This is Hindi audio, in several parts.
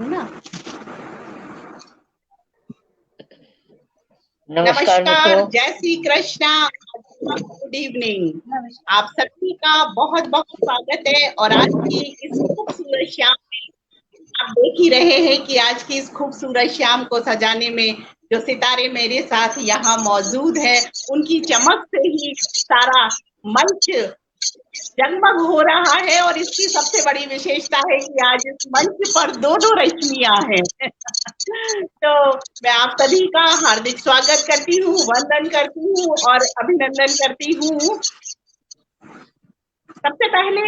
ना। नमस्कार नमस्कार, मित्रों। जय श्री कृष्णा, गुड इवनिंग। आप सभी का बहुत बहुत स्वागत है। और आज की इस खूबसूरत शाम में आप देख ही रहे हैं कि आज की इस खूबसूरत शाम को सजाने में जो सितारे मेरे साथ यहाँ मौजूद है, उनकी चमक से ही सारा मंच जगमग हो रहा है। और इसकी सबसे बड़ी विशेषता है कि आज इस मंच पर दो रश्मियां हैं। तो मैं आप सभी का हार्दिक स्वागत करती हूँ, वंदन करती हूँ और अभिनंदन करती हूँ। सबसे पहले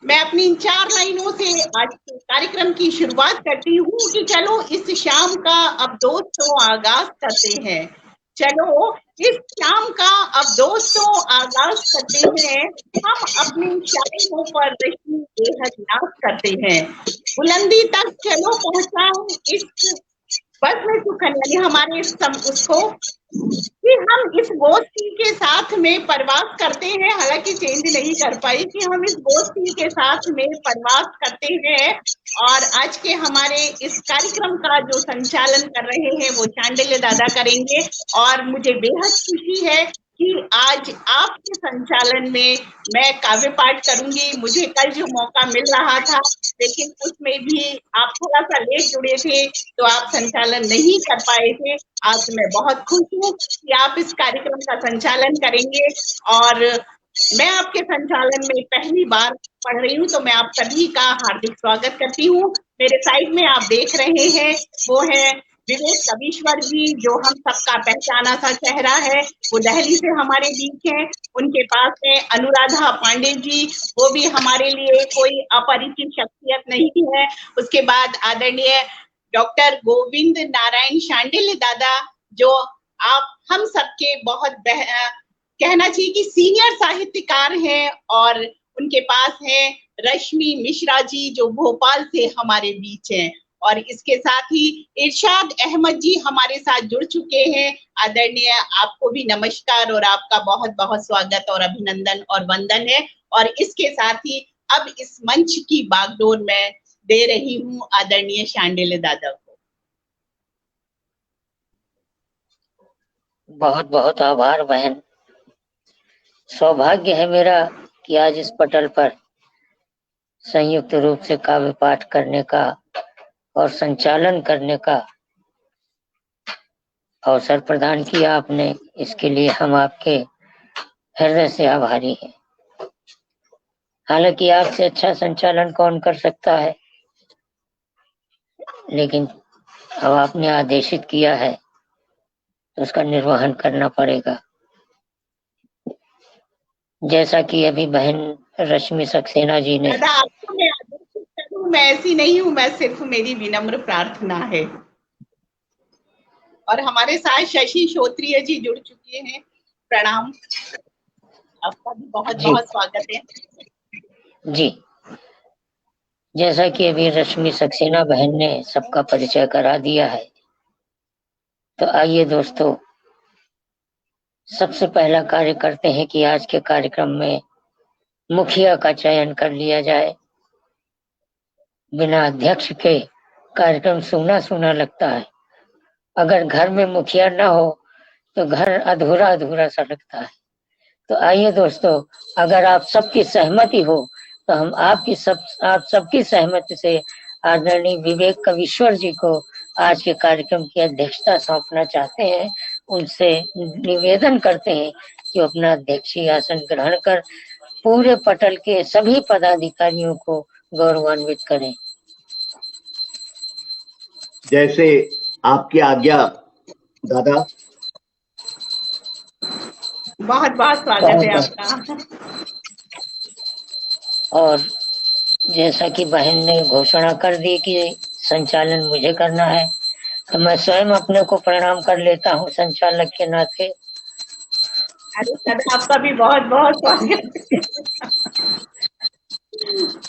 मैं अपनी इन 4 लाइनों से आज के कार्यक्रम की शुरुआत करती हूँ कि चलो इस शाम का अब दोस्तों आगाज करते हैं। चलो इस शाम का अब दोस्तों आगाज करते हैं। हम अपनी शायरों पर रश्मि बेहद नाज करते हैं। बुलंदी तक चलो पहुंचाएं इस बस में सुखन यानी हमारे उसको कि हम इस गोष्ठी के साथ में प्रवास करते हैं। हालांकि चेंज नहीं कर पाई कि हम इस गोष्ठी के साथ में प्रवास करते हैं। और आज के हमारे इस कार्यक्रम का जो संचालन कर रहे हैं वो चांडिल्य दादा करेंगे। और मुझे बेहद खुशी है कि आज आपके संचालन में मैं काव्य पाठ करूंगी। मुझे कल जो मौका मिल रहा था, लेकिन उसमें भी आप थोड़ा सा लेट जुड़े थे तो आप संचालन नहीं कर पाए थे। आज मैं बहुत खुश हूँ कि आप इस कार्यक्रम का संचालन करेंगे। और मैं आपके संचालन में पहली बार पढ़ रही हूँ, तो मैं आप सभी का हार्दिक स्वागत करती हूँ। मेरे साइड में आप देख रहे हैं वो है विवेक कवीश्वर जी, जो हम सबका पहचाना सा चेहरा है। वो दिल्ली से हमारे बीच हैं। उनके पास है अनुराधा पांडे जी, वो भी हमारे लिए कोई अपरिचित शख्सियत नहीं है। उसके बाद आदरणीय डॉक्टर गोविंद नारायण शांडिल्य दादा, जो आप हम सबके बहुत कहना चाहिए कि सीनियर साहित्यकार हैं। और उनके पास है रश्मि मिश्रा जी, जो भोपाल से हमारे बीच हैं। और इसके साथ ही इरशाद अहमद जी हमारे साथ जुड़ चुके हैं। आदरणीय, आपको भी नमस्कार और आपका बहुत बहुत स्वागत और अभिनंदन और वंदन है। और इसके साथ ही अब इस मंच की बागडोर में दे रही हूँ आदरणीय शांडिल्य दादा को। बहुत बहुत आभार बहन। सौभाग्य है मेरा कि आज इस पटल पर संयुक्त रूप से काव्य पाठ करने का और संचालन करने का अवसर प्रदान किया आपने। इसके लिए हम आपके हृदय से आभारी हैं। हालांकि आपसे अच्छा संचालन कौन कर सकता है, लेकिन अब आपने आदेशित किया है तो उसका निर्वहन करना पड़ेगा। जैसा कि अभी बहन रश्मि सक्सेना जी ने दादा, आपको मैं आदेशित करूं, मैं ऐसी नहीं हूं, मैं सिर्फ मेरी विनम्र प्रार्थना है। और हमारे साथ शशि श्रोत्रिय जी जुड़ चुके हैं। प्रणाम, आपका भी बहुत जी बहुत स्वागत है। जी। जैसा कि अभी रश्मि सक्सेना बहन ने सबका परिचय करा दिया है, तो आइए दोस्तों, सबसे पहला कार्य करते हैं कि आज के कार्यक्रम में मुखिया का चयन कर लिया जाए। बिना अध्यक्ष के कार्यक्रम सूना सूना लगता है। अगर घर में मुखिया न हो तो घर अधूरा अधूरा सा लगता है। तो आइए दोस्तों, अगर आप सबकी सहमति हो तो हम आप सबकी सहमति से आदरणीय विवेक कवीश्वर जी को आज के कार्यक्रम की अध्यक्षता सौंपना चाहते हैं। उनसे निवेदन करते हैं कि अपना अध्यक्षीय आसन ग्रहण कर पूरे पटल के सभी पदाधिकारियों को गौरवान्वित करें। जैसे आपकी आज्ञा दादा। बहुत बहुत स्वागत है आपका। और जैसा कि बहन ने घोषणा कर दी कि संचालन मुझे करना है, तो मैं स्वयं अपने को प्रणाम कर लेता हूँ संचालक के नाते। अरे दादा, आपका भी बहुत बहुत स्वागत है।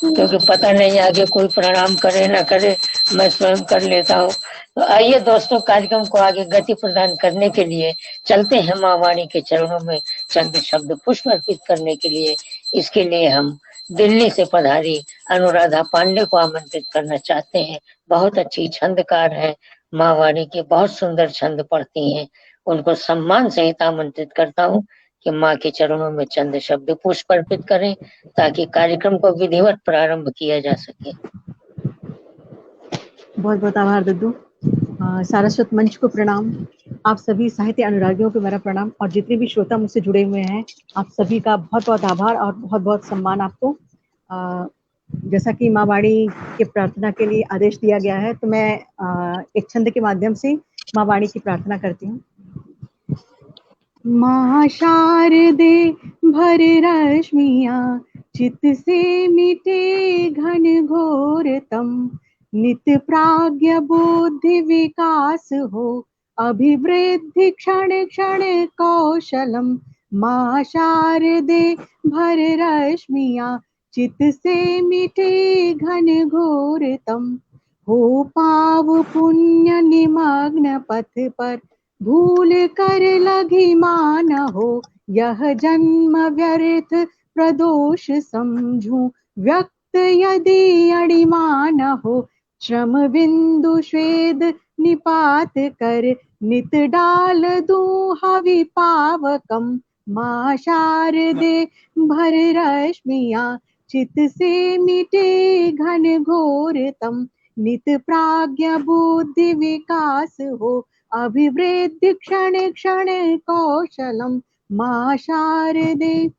क्योंकि पता नहीं आगे कोई प्रणाम करे ना करे, मैं स्वयं कर लेता हूँ। तो आइए दोस्तों, कार्यक्रम को आगे गति प्रदान करने के लिए चलते हैं माँ वाणी के चरणों में चंद शब्द पुष्प अर्पित करने के लिए। इसके लिए हम दिल्ली से पधारी अनुराधा पांडे को आमंत्रित करना चाहते हैं। बहुत अच्छी छंदकार है, माँ वाणी के बहुत सुंदर छंद पढ़ती हैं। उनको सम्मान सहित आमंत्रित करता हूँ कि माँ के चरणों में चंद शब्द पुष्प अर्पित करें ताकि कार्यक्रम को विधिवत प्रारंभ किया जा सके। बहुत बहुत आभार दद्दू। सारस्वत मंच को प्रणाम। आप सभी साहित्य अनुरागियों को मेरा प्रणाम, और जितने भी श्रोता मुझसे जुड़े हुए हैं आप सभी का बहुत बहुत आभार और बहुत बहुत सम्मान आपको। जैसा कि माँ वाणी के प्रार्थना के लिए आदेश दिया गया है, तो मैं एक छंद के माध्यम से माँ वाणी की प्रार्थना करती हूँ। माँ शारदे भर रश्मिया, चित से मिटे घन घोरतम, नित प्राज्ञ बुद्धि विकास हो, अभिवृद्धि क्षण क्षण कौशलम। माँ शारदे भर रश्मिया, चित से मिटे घन घोरतम, हो पाव पुण्य निमग्न पथ पर, भूल कर लगी मान हो, यह जन्म व्यर्थ प्रदोष समझूं, व्यक्त यदि अणिमान हो। श्रम बिंदु स्वेद निपात कर, नित डाल दूं हवि पावकम। माँ शारदे भर रश्मिया, चित से मिटे घन घोरतम, नित प्राज्ञ बुद्धि विकास हो, अभिवृद्धि क्षण क्षण कौशलम। माँ शारदे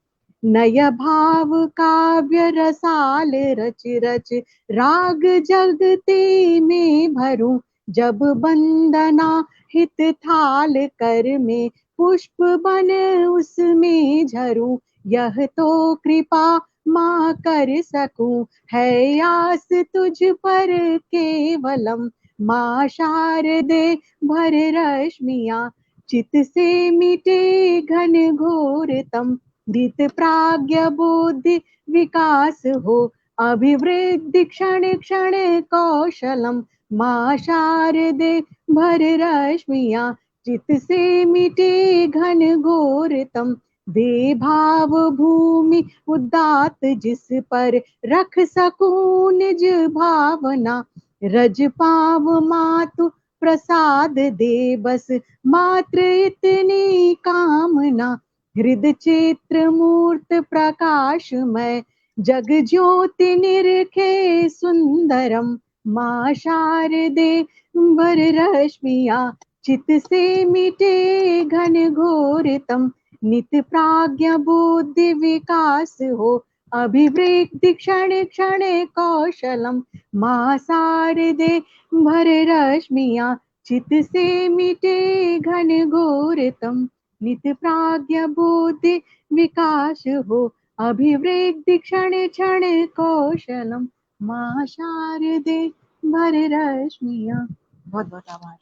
नय भाव काव्य रसाल रच रच, राग जगते में भरूं, जब वंदना हित थाल कर में, पुष्प बन उसमें झरूं, यह तो कृपा माँ कर सकूं, है आस तुझ पर केवलम। माँ शारदे भर रश्मिया, चित से मिटे घन घोरतम, नित प्राज्ञ बुद्धि विकास हो, अभिवृद्धि क्षण क्षण कौशलम। माँ शारदे भर रश्मिया, चित से मिटे घन घोरतम, दे भाव भूमि उदात जिस पर, रख सकूं निज भावना, रज पाव मातु प्रसाद दे बस, मात्र इतनी कामना। हृदय चित्र मूर्त प्रकाशमय, जग ज्योति निरखे सुंदरम। माँ शारदे भर रश्मिया, चित से मिटे घन घोरतम, नित प्राज्ञ बुद्धि विकास हो, अभिवृद्धि क्षण क्षण कौशलम। माँ शारदे भर रश्मिया, चित से मिटे घन घोरतम, नित प्राज्ञ बुद्धि विकास हो, अभिवृद्धि क्षण क्षण कौशलम। माँ शारदे भर रश्मिया। बहुत बहुत आभार।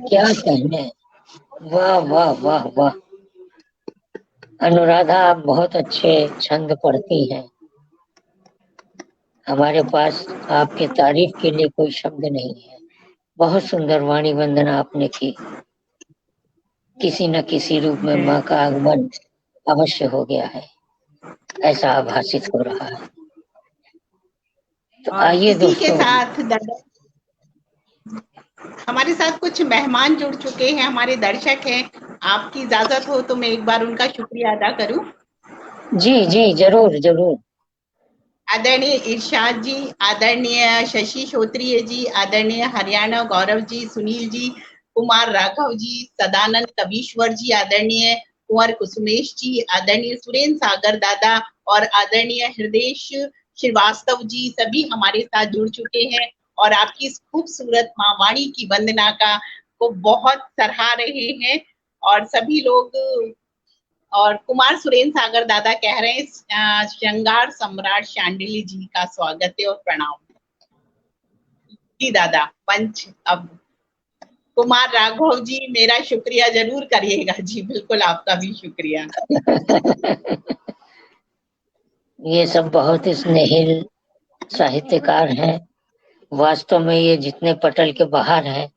क्या कहने, वाह वाह वाह वाह। अनुराधा आप बहुत अच्छे छंद पढ़ती हैं। हमारे पास आपके तारीफ के लिए कोई शब्द नहीं है। बहुत सुंदर वाणी वंदना आपने की। किसी न किसी रूप में माँ का आगमन अवश्य हो गया है, ऐसा आभासित हो रहा है। तो आइए दोस्तों, के साथ हमारे साथ कुछ मेहमान जुड़ चुके हैं, हमारे दर्शक हैं। आपकी इजाजत हो तो मैं एक बार उनका शुक्रिया अदा करूं। जी जी जरूर जरूर। आदरणीय इरशाद जी, आदरणीय शशि श्रोत्रिय जी, आदरणीय हरियाणा गौरव जी, सुनील जी, कुमार राघव जी, सदानंद कवीश्वर जी, आदरणीय कुंवर कुसुमेश जी, आदरणीय सुरेंद्र सागर दादा और आदरणीय हृदय श्रीवास्तव जी, सभी हमारे साथ जुड़ चुके हैं और आपकी इस खूबसूरत माँ वाणी की वंदना को बहुत सराह रहे हैं। और सभी लोग, और कुमार सुरेंद्र सागर दादा कह रहे हैं श्रृंगार सम्राट शांडिल्य जी का स्वागत है और प्रणाम। जी दादा पंच। अब कुमार राघव जी मेरा शुक्रिया जरूर करिएगा जी। बिल्कुल आपका भी शुक्रिया। ये सब बहुत ही स्नेहिल साहित्यकार हैं। वास्तव में ये जितने पटल के बाहर हैं,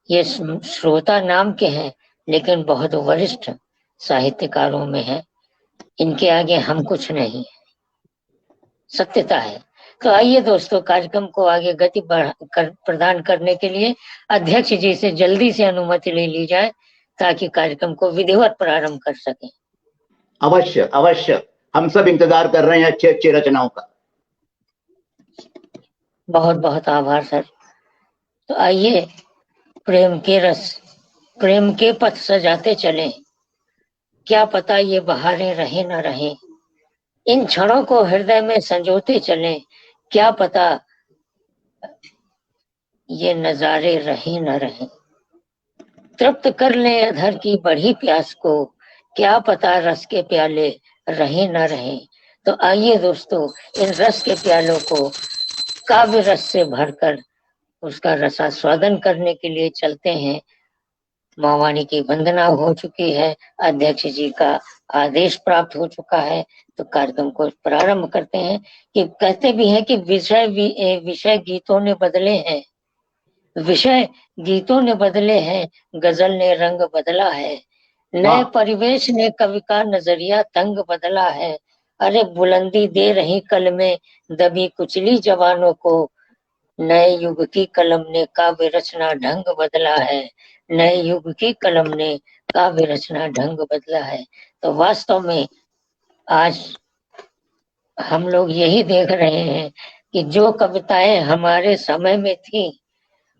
ये श्रोता नाम के हैं लेकिन बहुत वरिष्ठ साहित्यकारों में हैं। इनके आगे हम कुछ नहीं, सत्यता है। तो आइए दोस्तों, कार्यक्रम को आगे गति प्रदान करने के लिए अध्यक्ष जी से जल्दी से अनुमति ले ली जाए ताकि कार्यक्रम को विधिवत प्रारंभ कर सके। अवश्य अवश्य, हम सब इंतजार कर रहे हैं अच्छे अच्छे रचनाओं का। बहुत बहुत आभार सर। तो आइए, प्रेम के रस, प्रेम के पथ सजाते चले, क्या पता ये बहारें रहे न रहे, इन क्षणों को हृदय में संजोते चले, क्या पता ये नजारे रहे न रहे, तृप्त कर ले अधर की बढ़ी प्यास को, क्या पता रस के प्याले रहे न रहे। तो आइए दोस्तों, इन रस के प्यालों को काव्य रस से भरकर उसका रसास्वादन करने के लिए चलते हैं। मावाणी की वंदना हो चुकी है, अध्यक्ष जी का आदेश प्राप्त हो चुका है, तो कार्यक्रम को प्रारंभ करते हैं। कि कहते भी हैं कि विषय गीतों ने बदले हैं, विषय गीतों ने बदले हैं, गजल ने रंग बदला है, नए परिवेश ने कवि का नजरिया तंग बदला है। अरे बुलंदी दे रही कल में दबी कुचली जवानों को, नए युग की कलम ने काव्य रचना ढंग बदला है, नए युग की कलम ने काव्य रचना ढंग बदला है। तो वास्तव में आज हम लोग यही देख रहे हैं कि जो कविताएं हमारे समय में थी,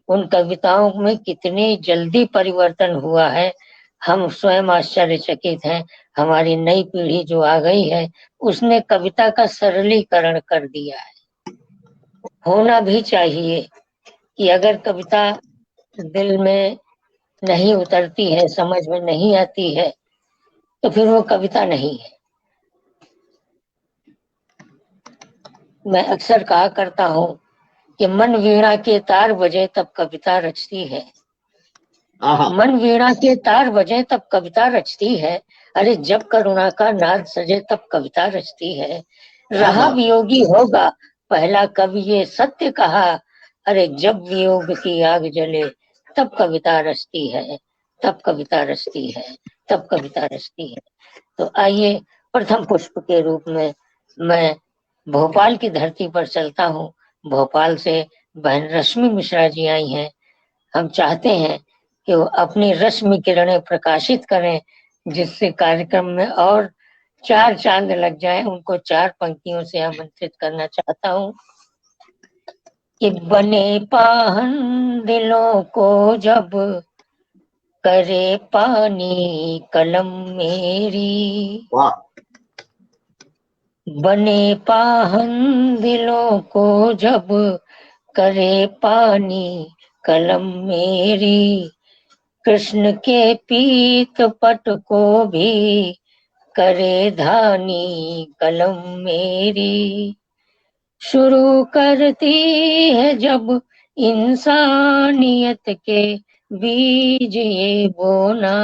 उन कविताओं में कितनी जल्दी परिवर्तन हुआ है, हम स्वयं आश्चर्यचकित हैं। हमारी नई पीढ़ी जो आ गई है, उसने कविता का सरलीकरण कर दिया है। होना भी चाहिए कि अगर कविता दिल में नहीं उतरती है, समझ में नहीं आती है, तो फिर वो कविता नहीं है। मैं अक्सर कहा करता हूँ कि मन वीणा के तार बजे तब कविता रचती है, मन वीणा के तार बजे तब कविता रचती है, अरे जब करुणा का नाद सजे तब कविता रचती है, रहा वियोगी होगा पहला कवि ये सत्य कहा, अरे जब वियोग की आग जले तब कविता रचती है, तब कविता रचती है, तब कविता रचती है। तो आइए, प्रथम पुष्प के रूप में मैं भोपाल की धरती पर चलता हूँ। भोपाल से बहन रश्मि मिश्रा जी आई हैं। हम चाहते हैं कि वो अपनी रश्मि किरणें प्रकाशित करें, जिससे कार्यक्रम में और 4 चांद लग जाएं। उनको 4 पंक्तियों से आमंत्रित करना चाहता हूँ कि बने पाहन दिलों को जब करे पानी कलम मेरी, बने पाहन दिलों को जब करे पानी कलम मेरी, कृष्ण के पीत पट को भी करे धानी कलम मेरी, शुरू करती है जब इंसानियत के बीज ये बोना,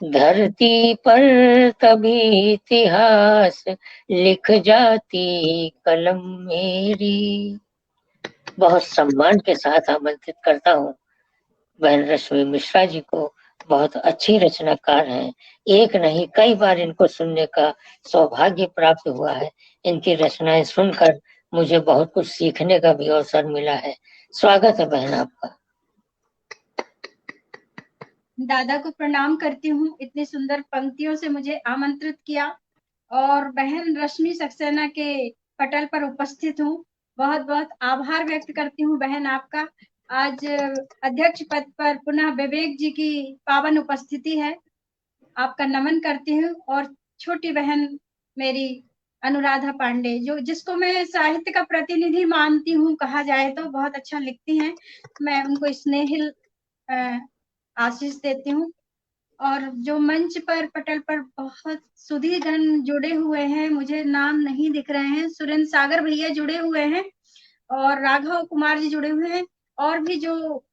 धरती पर तभी इतिहास लिख जाती कलम मेरी। बहुत सम्मान के साथ आमंत्रित करता हूँ बहन रश्मि मिश्रा जी को। बहुत अच्छी रचनाकार हैं, एक नहीं कई बार इनको सुनने का सौभाग्य प्राप्त हुआ है। इनकी रचनाएं सुनकर मुझे बहुत कुछ सीखने का भी अवसर मिला है। स्वागत है बहन आपका। दादा को प्रणाम करती हूँ, इतनी सुंदर पंक्तियों से मुझे आमंत्रित किया और बहन रश्मि सक्सेना के पटल पर उपस्थित हूँ। बहुत बहुत आभार व्यक्त करती हूँ बहन आपका। आज अध्यक्ष पद पर पुनः विवेक जी की पावन उपस्थिति है, आपका नमन करती हूँ। और छोटी बहन मेरी अनुराधा पांडे, जो जिसको मैं साहित्य का प्रतिनिधि मानती हूँ, कहा जाए तो बहुत अच्छा लिखती हैं, मैं उनको स्नेहिल आशीष देती हूँ। और जो मंच पर पटल पर बहुत सुधीगण जुड़े हुए हैं, मुझे नाम नहीं दिख रहे हैं, सुरेंद्र सागर भैया जुड़े हुए हैं और राघव कुमार जी जुड़े हुए हैं, और भी जो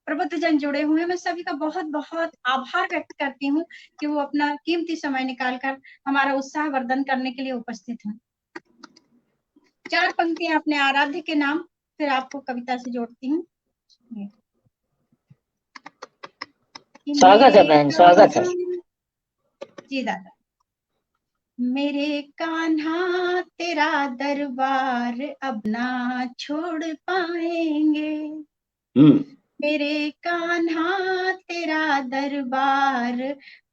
प्रबुद्धजन जुड़े हुए हैं, मैं सभी का बहुत बहुत आभार व्यक्त करती हूँ कि वो अपना कीमती समय निकालकर हमारा उत्साह वर्धन करने के लिए उपस्थित हैं। 4 पंक्तियां अपने आराध्य के नाम, फिर आपको कविता से जोड़ती हूँ। स्वागत है बहन, स्वागत है जी दादा। मेरे कान्हा तेरा दरबार अब ना छोड़ पाएंगे, मेरे कान्हा तेरा दरबार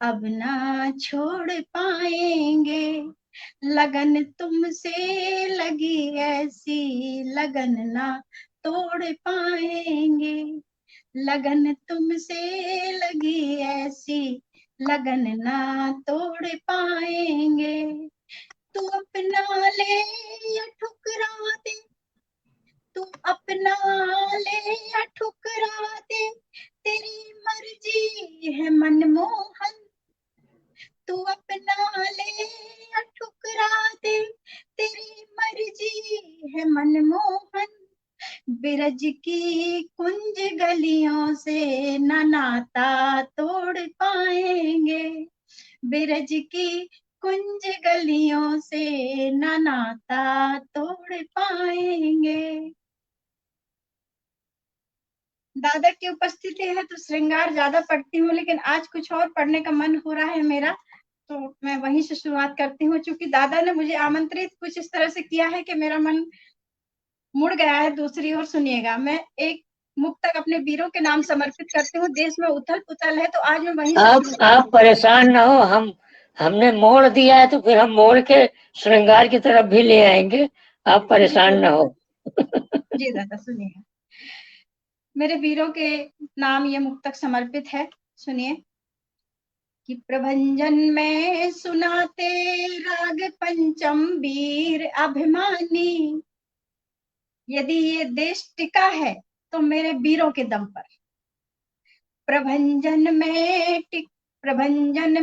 अब ना छोड़ पाएंगे, लगन तुमसे लगी ऐसी लगन ना तोड़ पाएंगे, लगन तुमसे लगी ऐसी लगन ना तोड़ पाएंगे, तू अपना ले या ठुकरा दे, तू अपना ले या ठुकरा दे, तेरी मर्जी है मनमोहन, तू अपना ले या ठुकरा दे, तेरी मर्जी है मनमोहन, बिरज की कुंज गलियों से न नाता तोड़ पाएंगे, बिरज की कुंज गलियों से न नाता तोड़ पाएंगे। दादा की उपस्थिति है तो श्रृंगार ज्यादा पढ़ती हूँ, लेकिन आज कुछ और पढ़ने का मन हो रहा है मेरा, तो मैं वहीं से शुरुआत करती हूँ। चूंकि दादा ने मुझे आमंत्रित कुछ इस तरह से किया है कि मेरा मन मुड़ गया है दूसरी ओर। सुनिएगा, मैं एक मुक्तक अपने वीरों के नाम समर्पित करती हूँ। देश में उथल पुथल है तो आज मैं वहीं से आप परेशान ना हो, हमने मोड़ दिया है तो फिर हम मोड़ के श्रृंगार की तरफ भी ले आएंगे, आप परेशान ना हो। जी दादा सुनिए, मेरे वीरों के नाम ये मुक्तक समर्पित है, सुनिए। कि प्रभंजन में सुनाते राग पंचम वीर अभिमानी, यदि ये देश टिका है तो मेरे वीरों के दम पर। प्रभंजन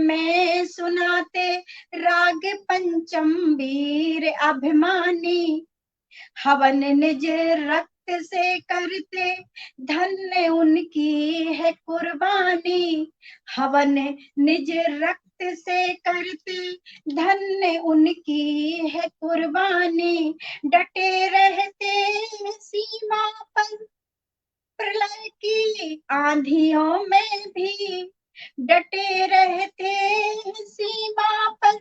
में सुनाते राग पंचम वीर अभिमानी, हवन निज रक्त से करते धन्य उनकी है कुर्बानी, हवन निज रक्त से करते धन्य उनकी है कुर्बानी, डटे रहते सीमा पर प्रलय की आंधियों में भी, डटे रहते सीमा पर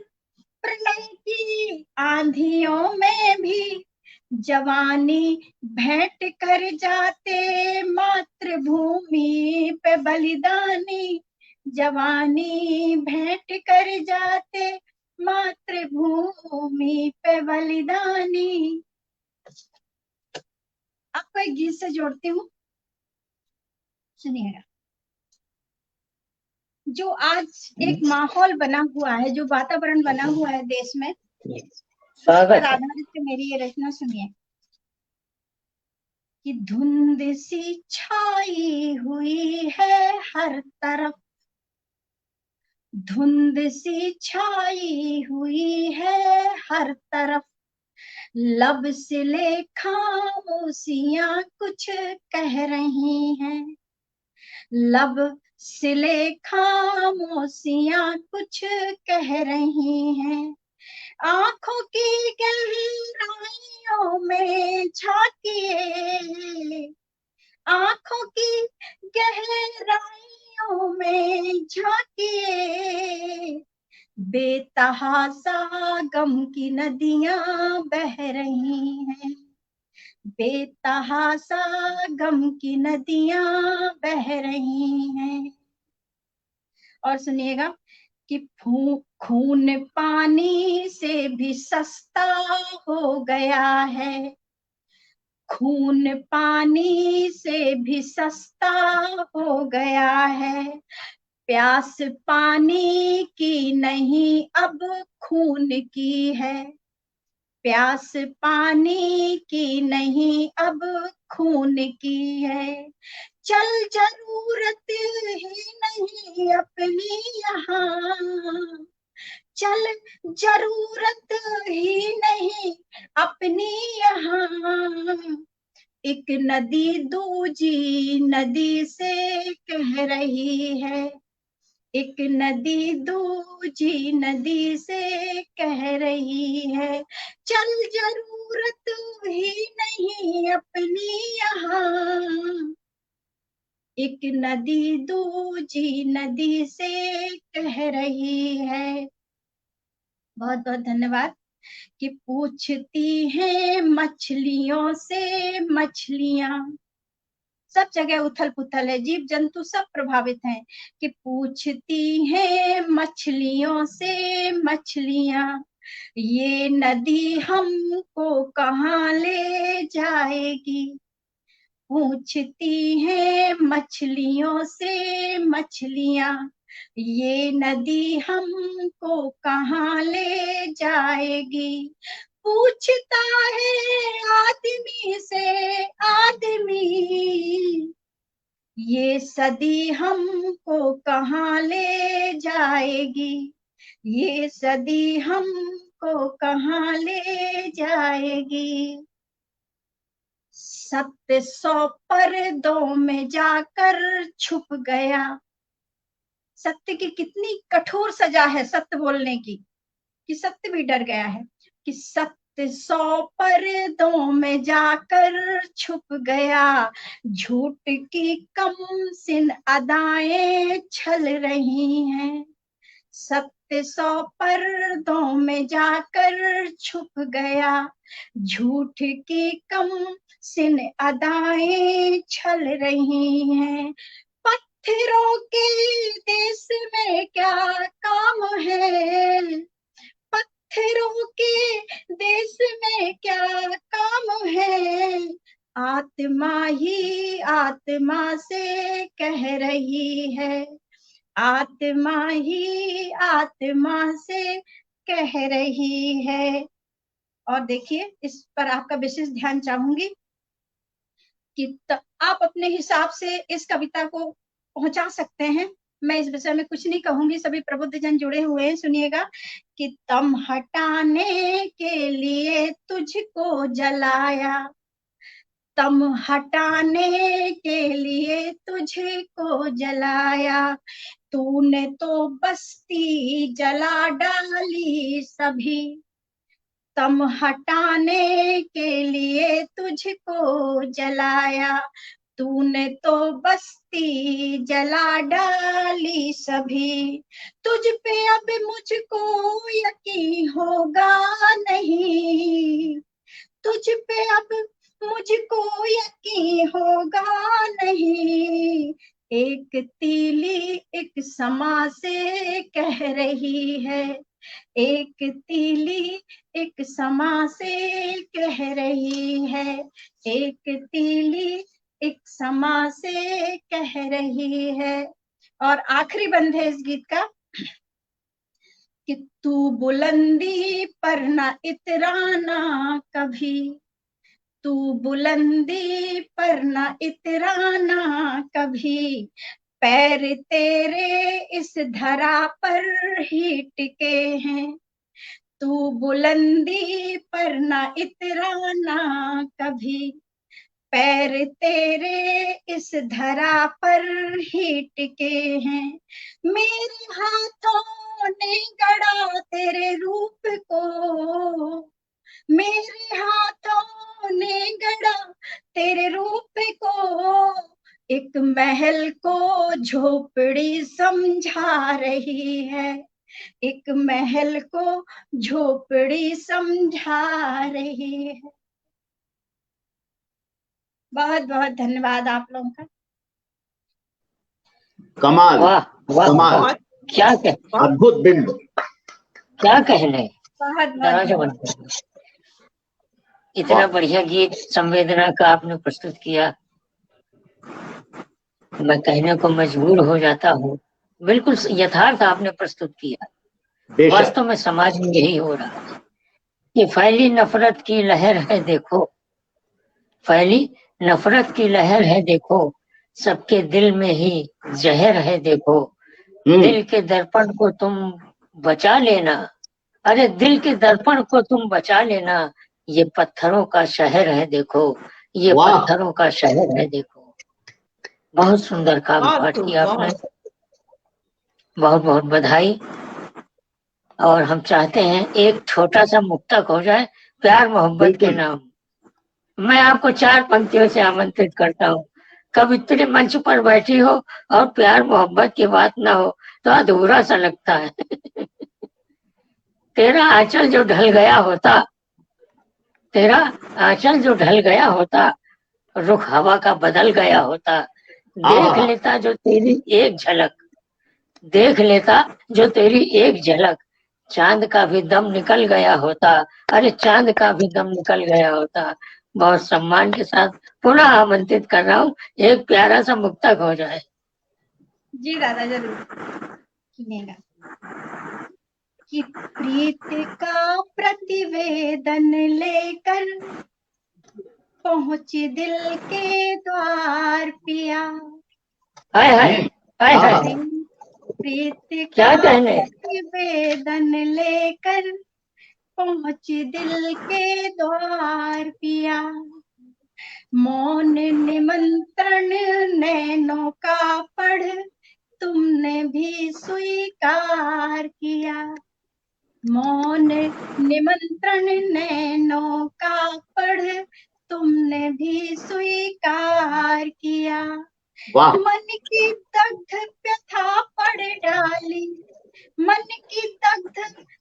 प्रलय की आंधियों में भी, जवानी भेंट कर जाते मातृभूमि पे बलिदानी, जवानी भेंट कर जाते मातृभूमि पे बलिदानी। आपको एक गीत से जोड़ती हूँ, सुनिएगा। जो आज एक माहौल बना हुआ है, जो वातावरण बना हुआ है देश में, उस पर आधारित मेरी ये रचना सुनिए। कि धुंध सी छाई हुई है हर तरफ, धुंध सी छाई हुई है हर तरफ, लब सिले खामोशियां कुछ कह रही हैं, लब सिले खामोशियां कुछ कह रही हैं, आंखों की गहराइयों में झांकिए, आंखों की गहराइयों में झांकिए, बेतहासा गम की नदियां बह रही हैं, बेतहासा गम की नदियां बह रही हैं। और सुनिएगा कि खून पानी से भी सस्ता हो गया है, खून पानी से भी सस्ता हो गया है, प्यास पानी की नहीं अब खून की है, प्यास पानी की नहीं अब खून की है, चल जरूरत ही नहीं अपनी यहाँ, चल जरूरत ही नहीं अपनी यहाँ, एक नदी दूजी नदी से कह रही है, एक नदी दूजी नदी से कह रही है, चल जरूरत ही नहीं अपनी यहाँ, एक नदी दूजी नदी से कह रही है। बहुत बहुत धन्यवाद। कि पूछती हैं मछलियों से मछलियां, सब जगह उथल पुथल है, जीव जंतु सब प्रभावित हैं। कि पूछती हैं मछलियों से मछलियां, ये नदी हमको कहाँ ले जाएगी। पूछती हैं मछलियों से मछलियां, ये नदी हमको कहाँ ले जाएगी। पूछता है आदमी से आदमी, ये सदी हमको कहाँ ले जाएगी। ये सदी हमको कहाँ ले जाएगी। सत्य 100 पर्दों में जाकर छुप गया। सत्य की कितनी कठोर सजा है सत्य बोलने की, कि सत्य भी डर गया है। कि सत्य 100 पर्दों में जाकर छुप गया, झूठ की कम सिन अदाएं छल रही हैं। सत्य 100 पर्दों में जाकर छुप गया, झूठ की कम सिन अदाएं छल रही हैं। पत्थरों के देश में क्या काम है, पत्थरों के देश में क्या काम है। आत्मा ही आत्मा से कह रही है, आत्मा ही आत्मा से कह रही है। और देखिए इस पर आपका विशेष ध्यान चाहूंगी कि आप अपने हिसाब से इस कविता को पहुंचा सकते हैं। मैं इस विषय में कुछ नहीं कहूंगी, सभी प्रबुद्ध जन जुड़े हुए हैं, सुनिएगा। कि तम हटाने के लिए तुझको जलाया, तम हटाने के लिए तुझको जलाया, तूने तो बस्ती जला डाली सभी। तम हटाने के लिए तुझको जलाया, तूने तो बस्ती जला डाली सभी। तुझ पे अब मुझको यकीन होगा नहीं, तुझ पे अब मुझको यकीन होगा नहीं। एक तीली एक समा से कह रही है, एक तीली एक समा से कह रही है, एक तीली एक समा से कह रही है। और आखिरी बंद है इस गीत का। कि तू बुलंदी पर ना इतराना कभी, तू बुलंदी पर ना इतराना कभी। पैर तेरे इस धरा पर ही टिके हैं, तू बुलंदी पर ना इतराना कभी। पैर तेरे इस धरा पर ही टिके हैं। मेरे हाथों ने गढ़ा तेरे रूप को, मेरे हाथों ने गढ़ा तेरे रूप को। एक महल को झोपड़ी समझा रही है, एक महल को झोपड़ी समझा रही है। बहुत बहुत धन्यवाद आप लोगों का। कमाल, वाह वाह कमाल, वाह, क्या कह, अद्भुत बिंब, क्या कहने। बहुत दरवाजा बहुत बंद कर। इतना बढ़िया गीत संवेदना का आपने प्रस्तुत किया, मैं कहने को मजबूर हो जाता हूँ। बिल्कुल यथार्थ आपने प्रस्तुत किया। बेशक। वास्तव में समाज में यही हो रहा है कि फैली नफरत की लहर है देखो, फैली नफरत की लहर है देखो, सबके दिल में ही जहर है देखो। दिल के दर्पण को तुम बचा लेना, अरे दिल के दर्पण को तुम बचा लेना, ये पत्थरों का शहर है देखो, ये पत्थरों का शहर है देखो। बहुत सुंदर काम पाठ किया आपने, बहुत बहुत बधाई। और हम चाहते हैं एक छोटा सा मुक्तक हो जाए प्यार मोहब्बत के नाम। मैं आपको 4 पंक्तियों से आमंत्रित करता हूँ। कवित्री मंच पर बैठी हो और प्यार मोहब्बत की बात ना हो तो अधूरा सा लगता है। तेरा आंचल जो ढल गया होता, तेरा आंचल जो ढल गया होता, रुख हवा का बदल गया होता, देख लेता जो तेरी एक झलक, देख लेता जो तेरी एक झलक, चांद का भी दम निकल गया होता। अरे चांद का भी दम निकल गया होता। बहुत सम्मान के साथ पुनः आमंत्रित कर रहा हूँ, एक प्यारा सा मुक्तक हो जाए। जी दादा जरूर सुनिएगा। कि प्रीत का प्रतिवेदन लेकर पहुंची दिल के द्वार पिया। हाय हाय हाय हाय, प्रीत क्या का कहने। प्रतिवेदन लेकर पहुंची दिल के द्वार पिया। मौन निमंत्रण नैनों का पढ़ तुमने भी स्वीकार किया। मौन निमंत्रण नैनों का पढ़ तुमने भी स्वीकार किया। मन की दग्ध व्यथा पढ़ डाली, मन की दग्ध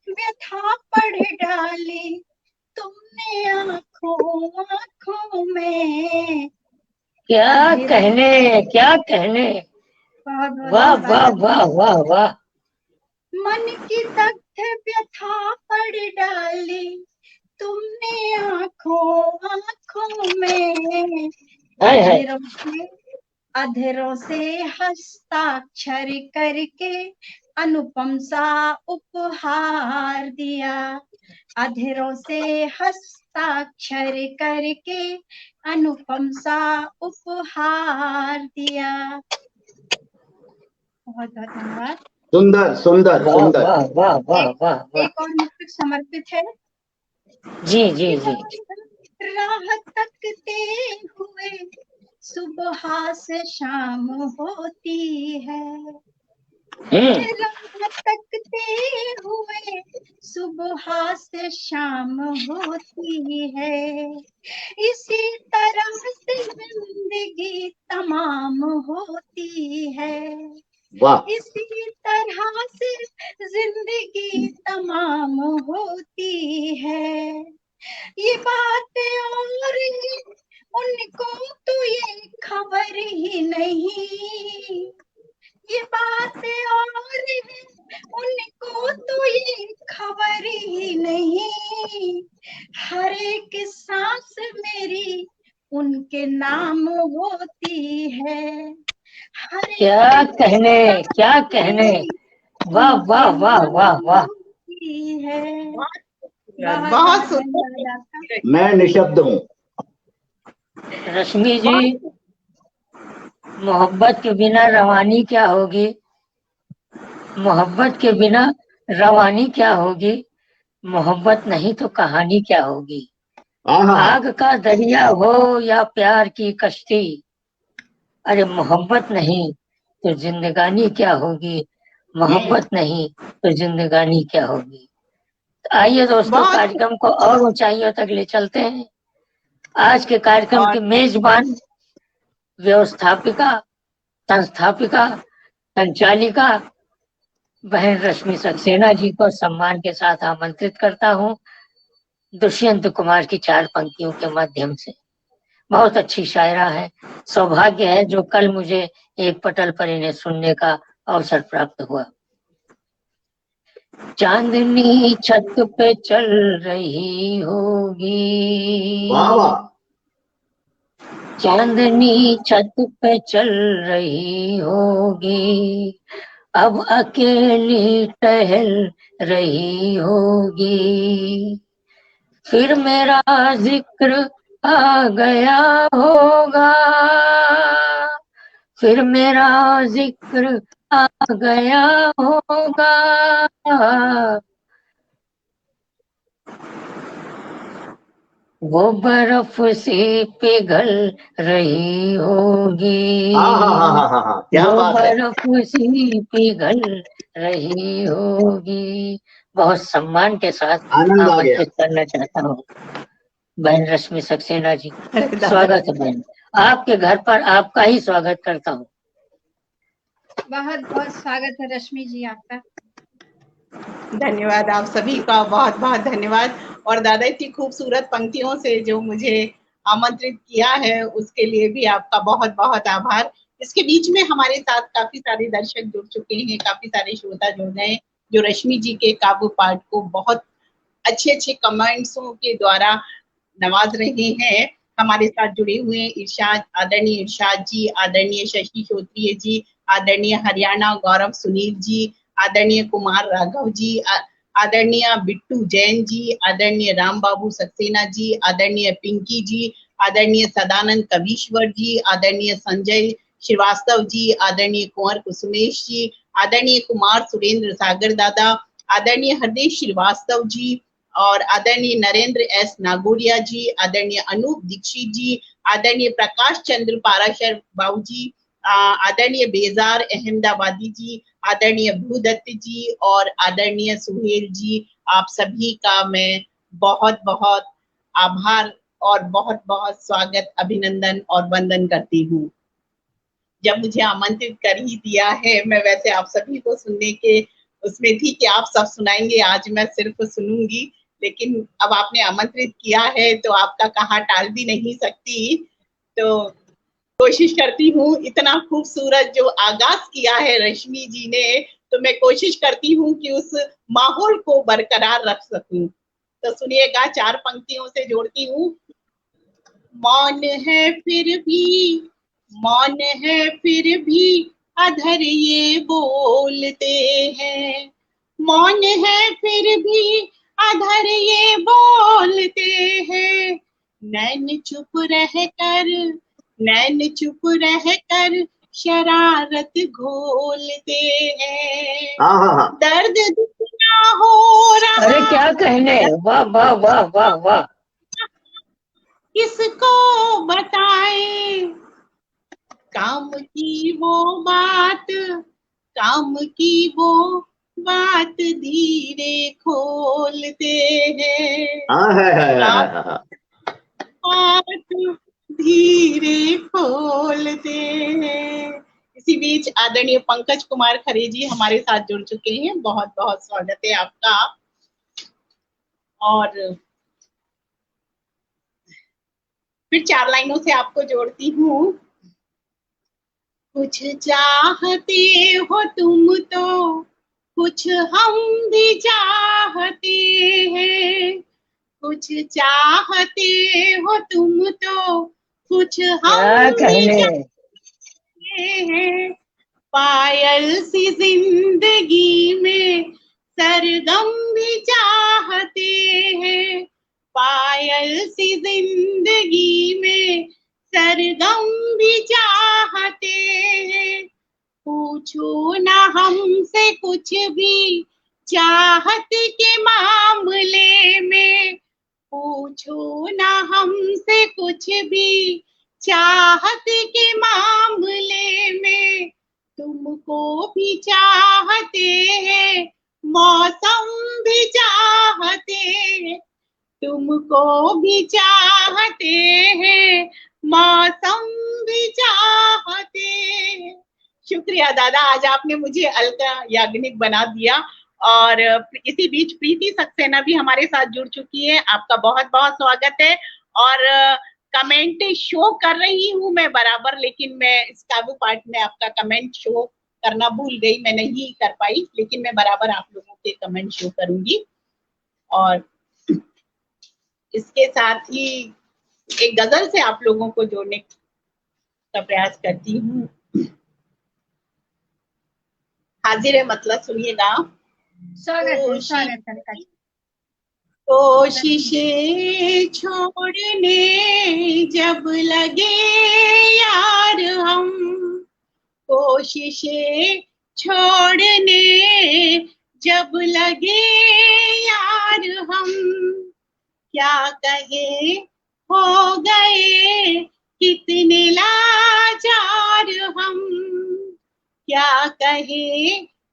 व्यथा पढ़ डाली तुमने आंखों आंखों में। क्या कहने, क्या कहने। वाह वाह वाह वाह वाह। मन की दग्ध व्यथा पढ़ डाली तुमने आंखों आंखों में। अधरों से हस्ताक्षर करके अनुपम सा उपहार दिया। अधरों से हस्ताक्षर करके अनुपम सा उपहार दिया। बहुत बहुत धन्यवाद। सुंदर सुंदर सुंदर। वाह वाह वाह वाह वाह। एक और मुक्तक समर्पित है। जी जी जी। राह तकते हुए सुबह से शाम होती है। राह तकते हुए सुबह से शाम होती है। इसी तरह से जिंदगी तमाम होती है। इसी तरह से जिंदगी तमाम होती है। ये बातें और उनको तो ये खबर ही नहीं। ये बातें और उनको तो ये खबर ही नहीं। हर एक सांस मेरी उनके नाम होती है। क्या कहने, क्या कहने। वाह वाह वाह वाह वाह। बहुत सुंदर। मैं निशब्द हूँ। रश्मि जी, मोहब्बत के बिना रवानी क्या होगी। मोहब्बत के बिना रवानी क्या होगी। मोहब्बत नहीं तो कहानी क्या होगी। आग का दरिया हो या प्यार की कश्ती, अरे मोहब्बत नहीं तो जिंदगानी क्या होगी। मोहब्बत नहीं तो जिंदगानी क्या होगी। तो आइए दोस्तों, कार्यक्रम को और ऊंचाइयों तक ले चलते हैं। आज के कार्यक्रम की मेजबान, व्यवस्थापिका, संस्थापिका, संचालिका बहन रश्मि सक्सेना जी को सम्मान के साथ आमंत्रित करता हूँ दुष्यंत कुमार की 4 पंक्तियों के माध्यम से। बहुत अच्छी शायरा है। सौभाग्य है जो कल मुझे एक पटल पर इन्हें सुनने का अवसर प्राप्त हुआ। चांदनी छत पे चल रही होगी, चांदनी छत पे चल रही होगी, अब अकेली टहल रही होगी। फिर मेरा जिक्र आ गया होगा, फिर मेरा जिक्र आ गया होगा। वो बर्फ सी पिघल रही होगी, वो बर्फ सी पिघल रही होगी। बहुत सम्मान के साथ आमंत्रित करना चाहता हूँ बहन रश्मि सक्सेना जी। स्वागत है बहन, आपके घर पर आपका ही स्वागत करता हूँ। बहुत बहुत स्वागत है रश्मि जी आपका। धन्यवाद आप सभी का, बहुत बहुत धन्यवाद। और दादा इतनी खूबसूरत पंक्तियों से जो मुझे आमंत्रित किया है उसके लिए भी आपका बहुत बहुत आभार। इसके बीच में हमारे साथ काफी सारे दर्शक जुड़ चुके हैं, काफी सारे श्रोता जुड़ गए हैं जो रश्मि जी के काव्य पाठ को बहुत अच्छे अच्छे कमेंट्सों के द्वारा नवाज रहे हैं। हमारे साथ जुड़े हुए हैं इरशाद, आदरणीय इरशाद जी, आदरणीय शशि श्रोत्रिय जी, आदरणीय हरियाणा गौरव सुनील जी, आदरणीय कुमार राघव जी, आदरणीय बिट्टू जैन जी, आदरणीय राम बाबू सक्सेना जी, आदरणीय पिंकी जी, आदरणीय सदानंद कवीश्वर जी, आदरणीय संजय श्रीवास्तव जी, आदरणीय कुंवर कुसुमेश जी, आदरणीय कुमार सुरेंद्र सागर दादा, आदरणीय हरदेव श्रीवास्तव जी, और आदरणीय नरेंद्र एस नागोरिया जी, आदरणीय अनूप दीक्षित जी, आदरणीय प्रकाश चंद्र पाराशर बाबू जी, आदरणीय बेजार अहमदाबादी जी, आदरणीय भूदत्त जी और आदरणीय सुहेल जी, आप सभी का मैं बहुत बहुत आभार और बहुत बहुत स्वागत, अभिनंदन और वंदन करती हूँ। जब मुझे आमंत्रित कर ही दिया है, मैं वैसे आप सभी को सुनने के उसमें थी कि आप सब सुनाएंगे, आज मैं सिर्फ सुनूंगी, लेकिन अब आपने आमंत्रित किया है तो आपका कहा टाल भी नहीं सकती। तो कोशिश करती हूँ, इतना खूबसूरत जो आगाज किया है रश्मि जी ने, तो मैं कोशिश करती हूँ कि उस माहौल को बरकरार रख सकूं। तो सुनिएगा, 4 पंक्तियों से जोड़ती हूँ। मौन है फिर भी, मौन है फिर भी अधर ये बोलते हैं, मौन है फिर भी अधर ये बोलते हैं, नैन चुप रह कर शरारत घोलते हैं। हाँ। दर्द दुखना हो रहा, अरे क्या कहने, वाह वाह वाह वाह वाह। किसको बताए, काम की वो बात, काम की वो बात धीरे खोलते हैं, बात धीरे खोलते हैं। इसी बीच आदरणीय पंकज कुमार खरे जी हमारे साथ जुड़ चुके हैं, बहुत बहुत स्वागत है आपका। और फिर 4 लाइनों से आपको जोड़ती हूँ। कुछ चाहते हो तुम तो कुछ हम भी चाहते हैं, कुछ चाहते हो तुम तो कुछ हम भी चाहते हैं, पायल सी जिंदगी में सरगम भी चाहते हैं, पायल सी जिंदगी में सरगम भी चाहते हैं, पूछो ना हमसे कुछ भी चाहत के मामले में, पूछो ना हमसे कुछ भी चाहत के मामले में, तुमको भी चाहते हैं, मौसम भी चाहते हैं, तुमको भी चाहते हैं, मौसम भी चाहते हैं। शुक्रिया दादा, आज आपने मुझे अलका याग्निक बना दिया। और इसी बीच प्रीति सक्सेना भी हमारे साथ जुड़ चुकी है, आपका बहुत बहुत स्वागत है। और कमेंट शो कर रही हूँ मैं बराबर, लेकिन मैं इस काव्य पाठ में आपका कमेंट शो करना भूल गई, मैं नहीं कर पाई, लेकिन मैं बराबर आप लोगों के कमेंट शो करूंगी। और इसके साथ ही एक गजल से आप लोगों को जोड़ने का प्रयास करती हूँ। हाजिर है मतलब, सुनिएगा। कोशिशें छोड़ने जब लगे यार हम, कोशिशें छोड़ने जब लगे यार हम, क्या कहे हो गए कितने लाचार हम, क्या कहे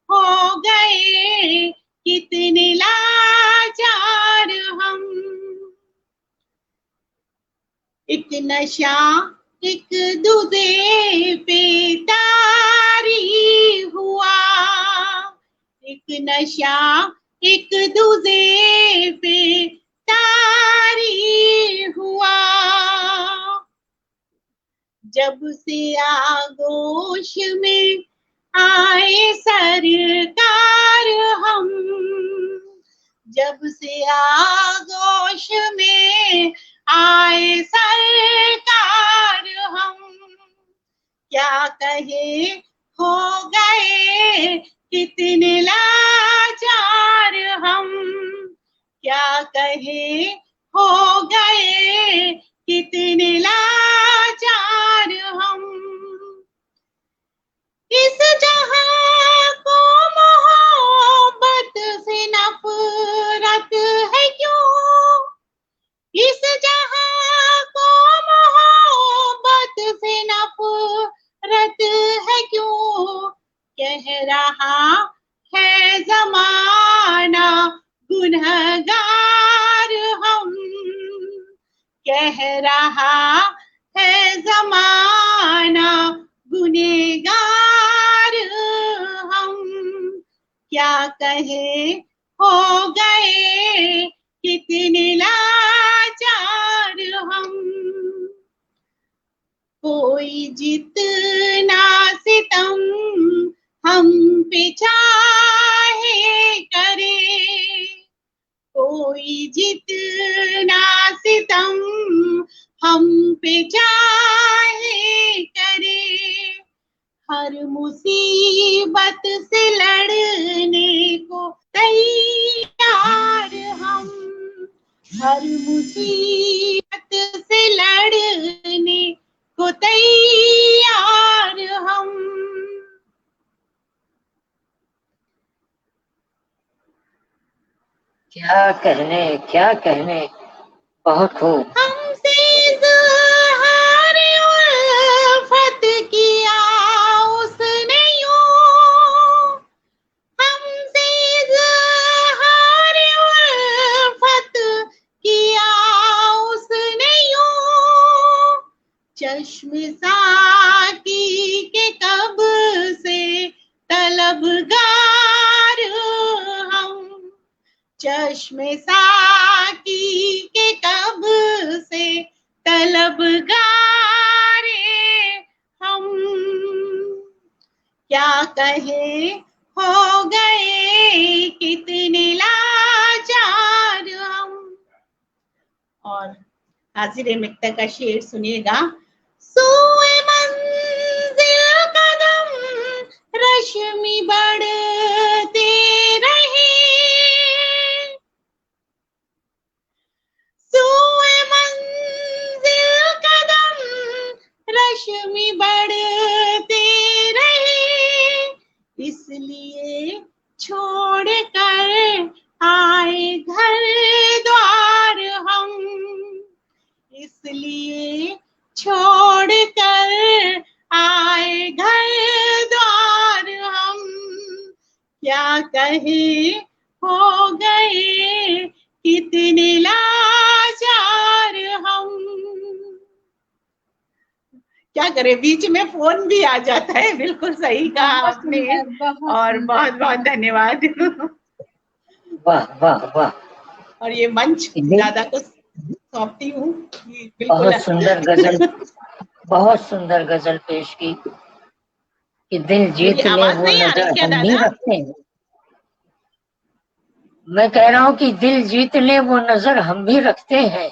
हो गए कितने लाचार हम, एक नशा एक दूजे पे तारी हुआ, एक नशा एक दूजे पे तारी हुआ। जब से आगोश में आए सरकार हम, जब से आगोश में आए सरकार हम, क्या कहे हो गए कितने लाचार हम, क्या कहे हो गए कितने लाचार हम। इस जहां को मोहब्बत से नफरत है क्यों, इस जहां को मोहब्बत से नफरत है क्यों। कह रहा है जमाना गुनहगार हम, कह रहा है जमाना गुनहगार हम, क्या कहे हो गए कितने लाचार हम। कोई जितना सितम हम पे चाहे करे, कोई जितना सितम हम पे चाहे करे, हर मुसीबत से लड़ने को तैयार हम, हर मुसीबत से लड़ने को तैयार हम। क्या कहने, बहुत खूब। हमसे इज़हार उल्फत किया उसने यूं, हमसे इज़हार उल्फत किया उसने यूं। चश्म साकी के कब से तलबगार हम, चश्मे साकी के कब से तलबगारे हम, क्या कहे हो गए कितने लाचार हम। और हाजिर मिक्ता का शेर सुनिएगा। सोए मंजिल कदम रश्मि बढ़ते रहे, सोए मंजिल कदम रश्मि बढ़ते रहे, इसलिए छोड़ कर आए घर द्वार हम, इसलिए छोड़ कर आए घर द्वार हम, क्या कहे हो गए कितने लाचार हम। क्या करें, बीच में फोन भी आ जाता है। बिल्कुल सही कहा आपने, और बहुत बहुत धन्यवाद। वाह वाह वाह। और ये मंच दादा को सौंपती हूँ। बहुत सुंदर गजल, बहुत सुंदर गजल पेश की कि दिल जीत ले वो नजर हम भी रखते हैं। मैं कह रहा हूँ कि दिल जीत ले वो नजर हम भी रखते हैं,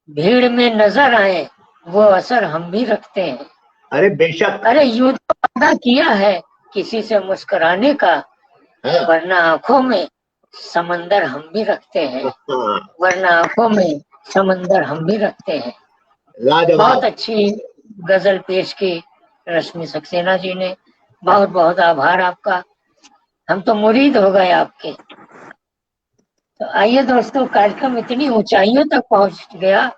भीड़ में नजर आए वो असर हम भी रखते हैं। अरे बेशक, अरे यूं तो वादा किया है किसी से मुस्कुराने का, वरना आंखों में समंदर हम भी रखते हैं, वरना आंखों में समंदर हम भी रखते हैं। बहुत अच्छी गजल पेश की रश्मि सक्सेना जी ने, बहुत बहुत आभार आपका। हम तो मुरीद हो गए आपके। तो आइए दोस्तों, कार्यक्रम इतनी ऊंचाइयों तक पहुंच गया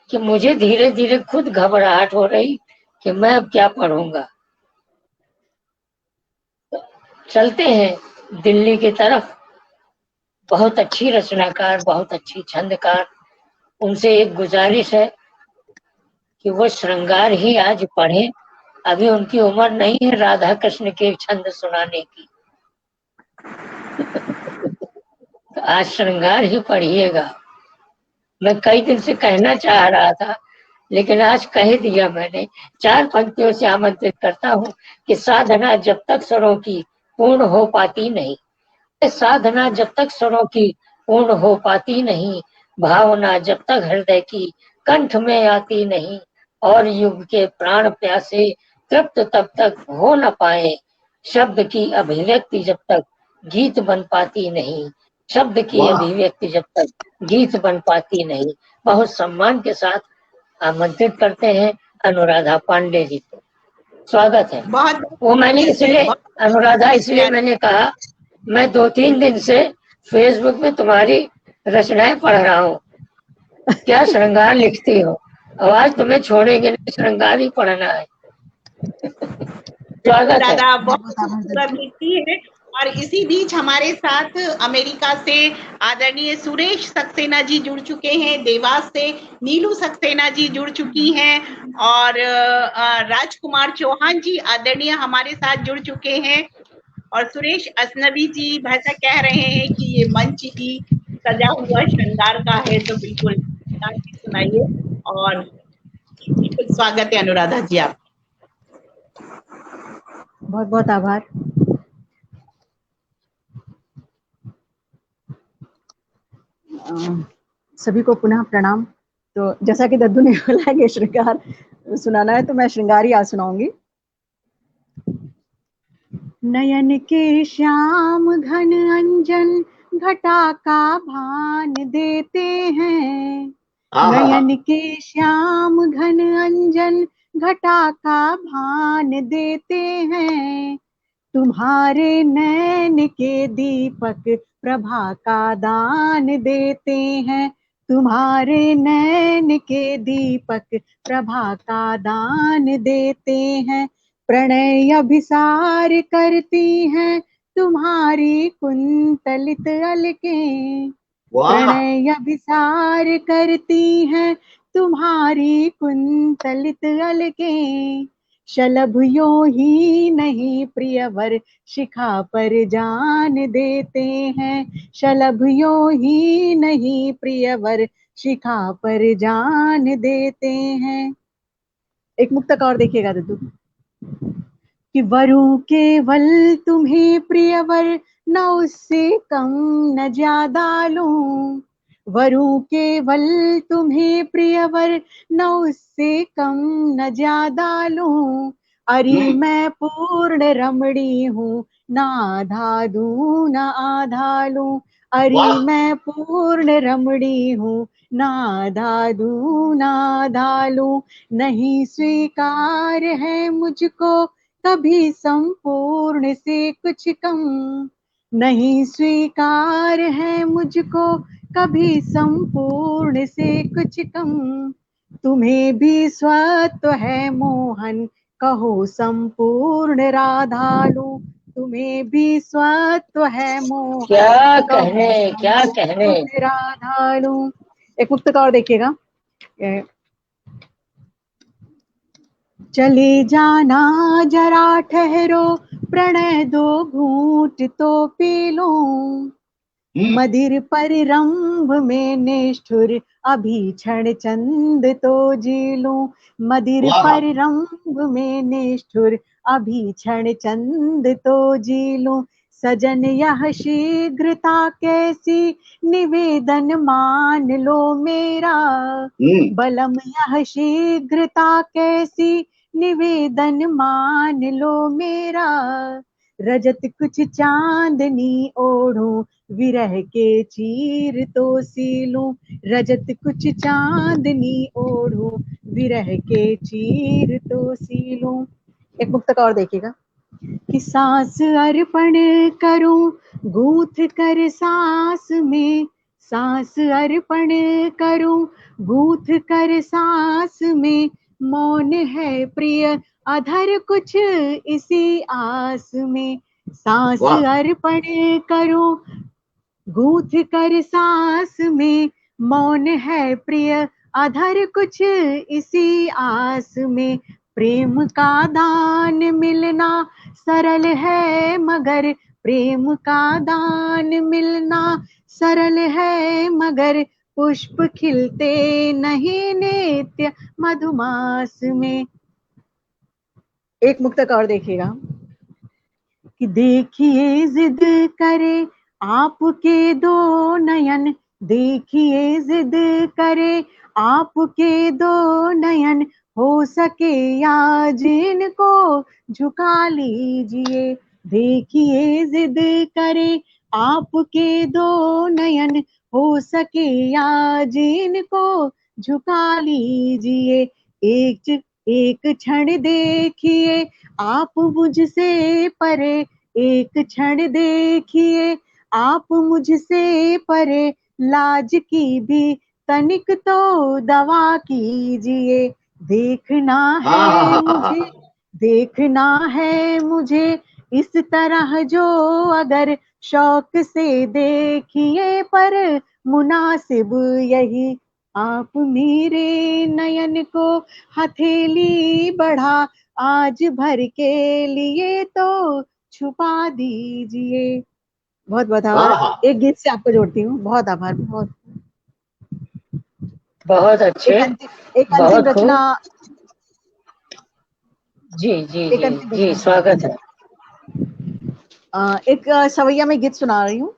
कि मुझे धीरे धीरे खुद घबराहट हो रही कि मैं अब क्या पढ़ूंगा। तो चलते हैं दिल्ली की तरफ। बहुत अच्छी रचनाकार, बहुत अच्छी छंदकार, उनसे एक गुजारिश है कि वो श्रृंगार ही आज पढ़े। अभी उनकी उम्र नहीं है राधा कृष्ण के छंद सुनाने की। तो आज श्रृंगार ही पढ़िएगा। मैं कई दिन से कहना चाह रहा था, लेकिन आज कह दिया मैंने। 4 पंक्तियों से आमंत्रित करता हूँ कि साधना जब तक स्वरों की पूर्ण हो पाती नहीं, साधना जब तक स्वरों की पूर्ण हो पाती नहीं, भावना जब तक हृदय की कंठ में आती नहीं, और युग के प्राण प्यासे तृप्त तब तक हो न पाए, शब्द की अभिव्यक्ति जब तक गीत बन पाती नहीं, शब्द की अभिव्यक्ति जब तक गीत बन पाती नहीं। बहुत सम्मान के साथ आमंत्रित करते हैं अनुराधा पांडे जी को। स्वागत है। वो मैंने इसलिए अनुराधा इसलिए मैंने कहा, मैं 2-3 दिन से फेसबुक में तुम्हारी रचनाएं पढ़ रहा हूँ। क्या श्रृंगार लिखती हो, आवाज तुम्हें छोड़ेंगे नहीं, श्रृंगार ही पढ़ना है। स्वागत है। दादा बहुत खूबसूरत लिखती है। और इसी बीच हमारे साथ अमेरिका से आदरणीय सुरेश सक्सेना जी जुड़ चुके हैं, देवास से नीलू सक्सेना जी जुड़ चुकी हैं, और राजकुमार चौहान जी आदरणीय हमारे साथ जुड़ चुके हैं, और सुरेश असनवी जी भाषा कह रहे हैं कि ये मंच ही सजा हुआ श्रृंगार का है, तो बिल्कुल सुनाइए। और बिल्कुल स्वागत है अनुराधा जी आप। बहुत बहुत आभार। सभी को पुनः प्रणाम। तो जैसा कि दद्दू ने बोला कि श्रृंगार सुनाना है, तो मैं श्रृंगार ही आज सुनाऊंगी। नयन के श्याम घन अंजन घटा का भान देते हैं, नयन के श्याम घन अंजन घटा का भान देते हैं, तुम्हारे नैन के दीपक प्रभा का दान देते हैं, तुम्हारे नैन के दीपक प्रभा का दान देते हैं, प्रणय अभिसार करती हैं तुम्हारी कुंतलित अलकें, प्रणय अभिसार करती हैं तुम्हारी कुंतलित अलकें, शलभ यों ही नहीं प्रियवर शिखा पर जान देते हैं, शलभ यों ही नहीं प्रियवर शिखा पर जान देते हैं। एक मुक्तक और देखिएगा दद्दू कि वरु केवल तुम्हें प्रियवर न उससे कम न ज्यादा लूं, वरु केवल तुम्हें प्रियवर न उससे कम न ज्यादा लूं, अरे मैं पूर्ण रमणी हूँ ना आधा दूं न आधा लूं, अरे मैं पूर्ण रमणी हूँ ना आधा दूं न आधा लूं, नहीं स्वीकार है मुझको कभी संपूर्ण से कुछ कम, नहीं स्वीकार है मुझको कभी संपूर्ण से कुछ कम, तुम्हें भी स्वत्व है मोहन कहो संपूर्ण राधालु, तुम्हें भी स्वत्व है मोहन क्या कहने राधालु। एक मुक्तक और देखिएगा, चले जाना जरा ठहरो प्रणय दो घूंट तो पी लूं, मदिर पर रंभ में निष्ठुर अभी क्षण चंद तो जी लूं, मदिर पर रंभ में निष्ठुर अभी क्षण चंद तो जी लूं, सजन यह शीघ्रता कैसी निवेदन मान लो मेरा, बलम यह शीघ्रता कैसी निवेदन मान लो मेरा, रजत कुछ चांदनी ओढ़ूं विरह के चीर तो सीलूं, रजत कुछ चांदनी ओढ़ूं विरह के चीर तो सीलूं। एक मुक्तक और देखिएगा कि सांस अर्पण करूं गूंथ कर सांस में, सांस अर्पण करूं गूंथ कर सांस में, मौन है प्रिय अधर कुछ इसी आस में, सांस अर्पण करूं गूंथ कर सांस में, मौन है प्रिय अधर कुछ इसी आस में, प्रेम का दान मिलना सरल है मगर प्रेम का दान मिलना सरल है मगर पुष्प खिलते नहीं नित्य मधुमास में। एक मुक्तक और देखिएगा कि देखिए जिद करे आपके दो नयन, देखिए जिद करे आपके दो नयन, हो सके आज इनको झुका लीजिए। देखिए जिद करे आपके दो नयन, हो सके आज इनको झुका लीजिए। एक क्षण देखिए आप मुझसे परे, एक क्षण देखिए आप मुझसे परे, लाज की भी तनिक तो दवा कीजिए। देखना है मुझे, देखना है मुझे इस तरह जो अगर शौक से देखिए, पर मुनासिब यही आप मेरे नयन को हथेली बढ़ा आज भर के लिए तो छुपा दीजिए। बहुत बहुत आभार। एक गीत से आपको जोड़ती हूँ। बहुत आभार। बहुत अच्छे, एक अंतिम रचना। जी जी जी जी, स्वागत है। एक सवैया में गीत सुना रही हूँ,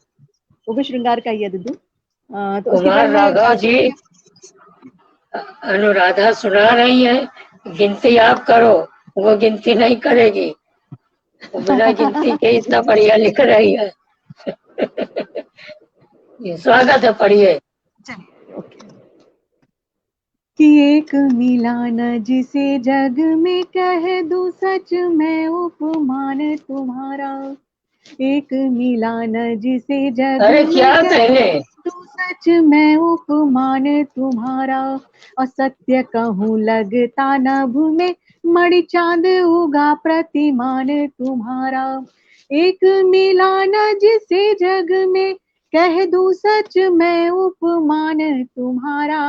वो भी श्रृंगार का ही है दुदू। तो उसके कुमार बाद मैं राघव जी अनुराधा सुना रही है, गिनती आप करो, वो गिनती नहीं करेगी, वो बिना गिनती के इतना बढ़िया लिख रही है। स्वागत है, पढ़िए। कि एक मिलान जिसे जग में कह दूं सच मैं उपमान तुम्हारा, एक मिलान जिसे जग में कह दूं सच मैं उपमान तुम्हारा, और सत्य कहूँ लगता नभ में मणि चांद उगा प्रतिमान तुम्हारा। एक मिलान जिसे जग में कह दूं सच मैं उपमान तुम्हारा,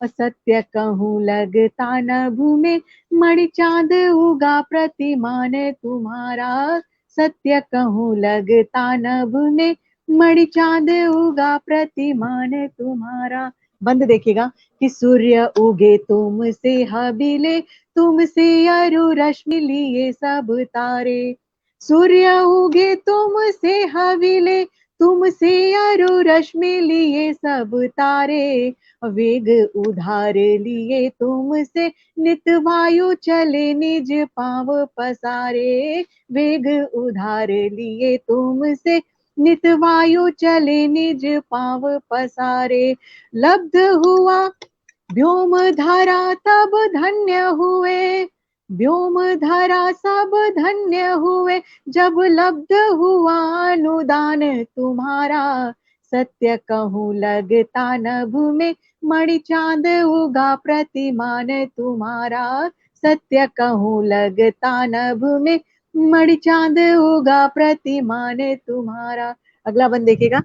असत्य कहूँ लगता नभ में मणि चांद उगा प्रतिमान तुम्हारा, सत्य कहूँ लगता नभ में मणि चांद उगा प्रतिमान तुम्हारा। बंद देखिएगा कि सूर्य उगे तुमसे हबीले, तुमसे अरु रश्मि लिए सब तारे, सूर्य उगे तुमसे हबीले, तुमसे अरु रश्मि लिए सब तारे, वेग उधार लिए तुमसे नित वायु चले निज पांव पसारे, वेग उधार लिए तुमसे नित वायु चले निज पांव पसारे। लब्ध हुआ व्योम धरा तब धन्य हुए, व्योम धरा सब धन्य हुए, जब लब्ध हुआ अनुदान तुम्हारा, सत्य कहूँ लगता नभ में मणि चांद उगा प्रतिमान तुम्हारा, सत्य कहूँ लगता नभ में मणि चांद उगा प्रतिमान तुम्हारा। अगला बंद देखिएगा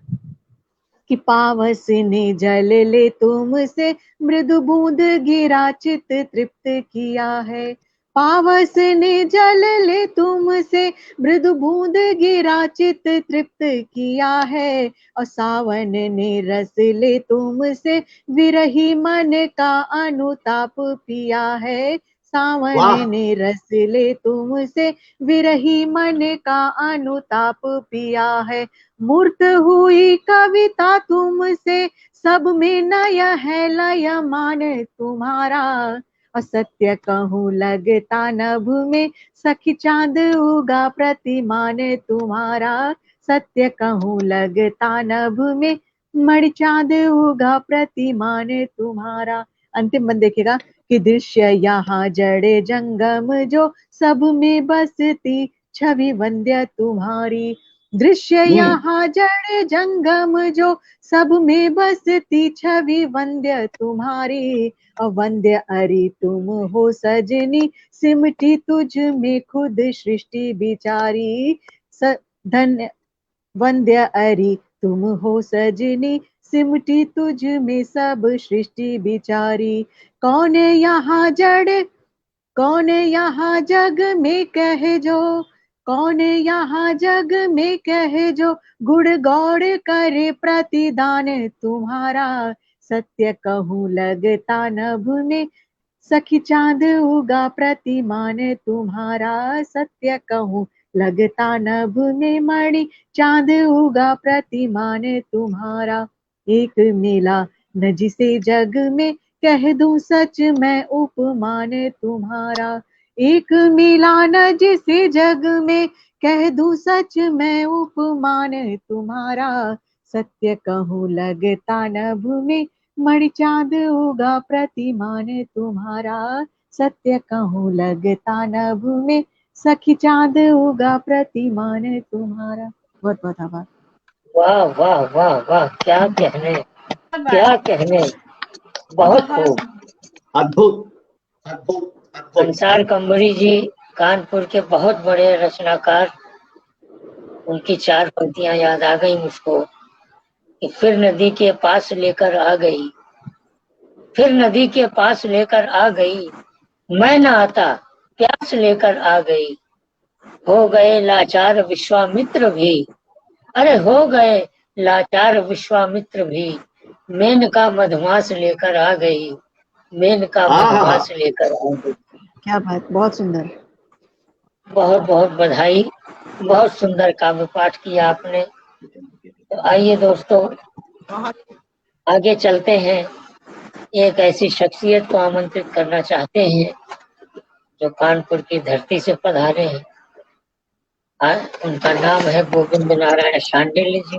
कि पावस ने जल ले तुमसे मृदु बूंद गिरा चित तृप्त किया है, पावस ने जल ले तुमसे मृदु बूंद गिरा चित तृप्त किया है, और सावन ने रस ले तुमसे विरही मन का अनुताप पिया है, सावन ने रस ले तुमसे विरही मन का अनुताप पिया है। मूर्त हुई कविता तुमसे सब में नय है लय मान तुम्हारा, असत्य कहूँ लगता नभ में सखी चांद उगा प्रतिमान तुम्हारा, सत्य कहूँ लगता नभ में मणि चांद उगा प्रतिमान तुम्हारा। अंतिम बंद देखिएगा कि दृश्य यहाँ जड़े जंगम जो सब में बसती छवि वंद्य तुम्हारी, दृश्य यहाँ जड़ जंगम जो सब में बसती छवि वंद्य तुम्हारी, वंद्य अरि तुम हो सजनी सिमटी तुझ में खुद सृष्टि बिचारी, धन्य वंद्य अरि तुम हो सजनी सिमटी तुझ में सब सृष्टि बिचारी। कौन यहाँ जड़, कौन यहाँ जग में कह जो, कौन यहाँ जग में कहे जो गुड़ गौड़ करे प्रतिदान तुम्हारा, सत्य कहूँ लगता नभ में सखी चांद उगा प्रतिमान तुम्हारा, सत्य कहूँ लगता नभ में मणि चांद उगा प्रतिमान तुम्हारा। एक मिला न जिसे जग में कह दूं सच मैं उपमान तुम्हारा, एक मिला न जिसे जग में कह दूं सच मैं उपमान तुम्हारा, सत्य कहूँ लगता नभ में मणि चांद उगा प्रतिमान तुम्हारा, सत्य कहूँ लगता नभ में सखी चांद उगा प्रतिमान तुम्हारा। बहुत बहुत आभार। वाह वाह वाह वाह, क्या कहने, क्या कहने, बहुत खूब। अद्भुत अद्भुत अद्भुत। अंसार कंबरी जी कानपुर के बहुत बड़े रचनाकार, उनकी 4 पंक्तियां याद आ गई मुझको कि फिर नदी के पास लेकर आ गई, फिर नदी के पास लेकर आ गई, मैं न आता प्यास लेकर आ गई, हो गए लाचार विश्वामित्र भी, अरे हो गए लाचार विश्वामित्र भी, मेनका मधुमास लेकर आ गई, मेनका मधुमास लेकर आ गई। क्या बात, बहुत सुंदर। बहुत बहुत बधाई, बहुत सुंदर काव्य पाठ किया आपने। तो आइए दोस्तों आगे चलते हैं। एक ऐसी शख्सियत को आमंत्रित करना चाहते हैं जो कानपुर की धरती से पधारे हैं। उनका नाम है गोविंद नारायण शांडिल्य जी।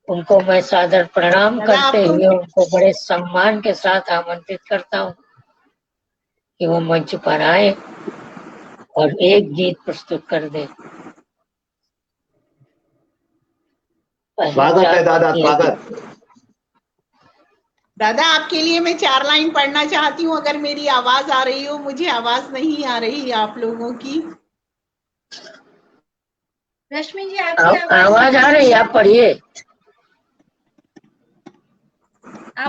उनको मैं सादर प्रणाम करते हुए उनको बड़े सम्मान के साथ आमंत्रित करता हूँ कि वो मंच पर आए और एक गीत प्रस्तुत कर दे। स्वागत है दादा, स्वागत। दादा आपके लिए मैं 4 लाइन पढ़ना चाहती हूँ, अगर मेरी आवाज आ रही हो। मुझे आवाज नहीं आ रही आप लोगों की। रश्मि जी आपकी आवाज आ रही है, आप पढ़िए।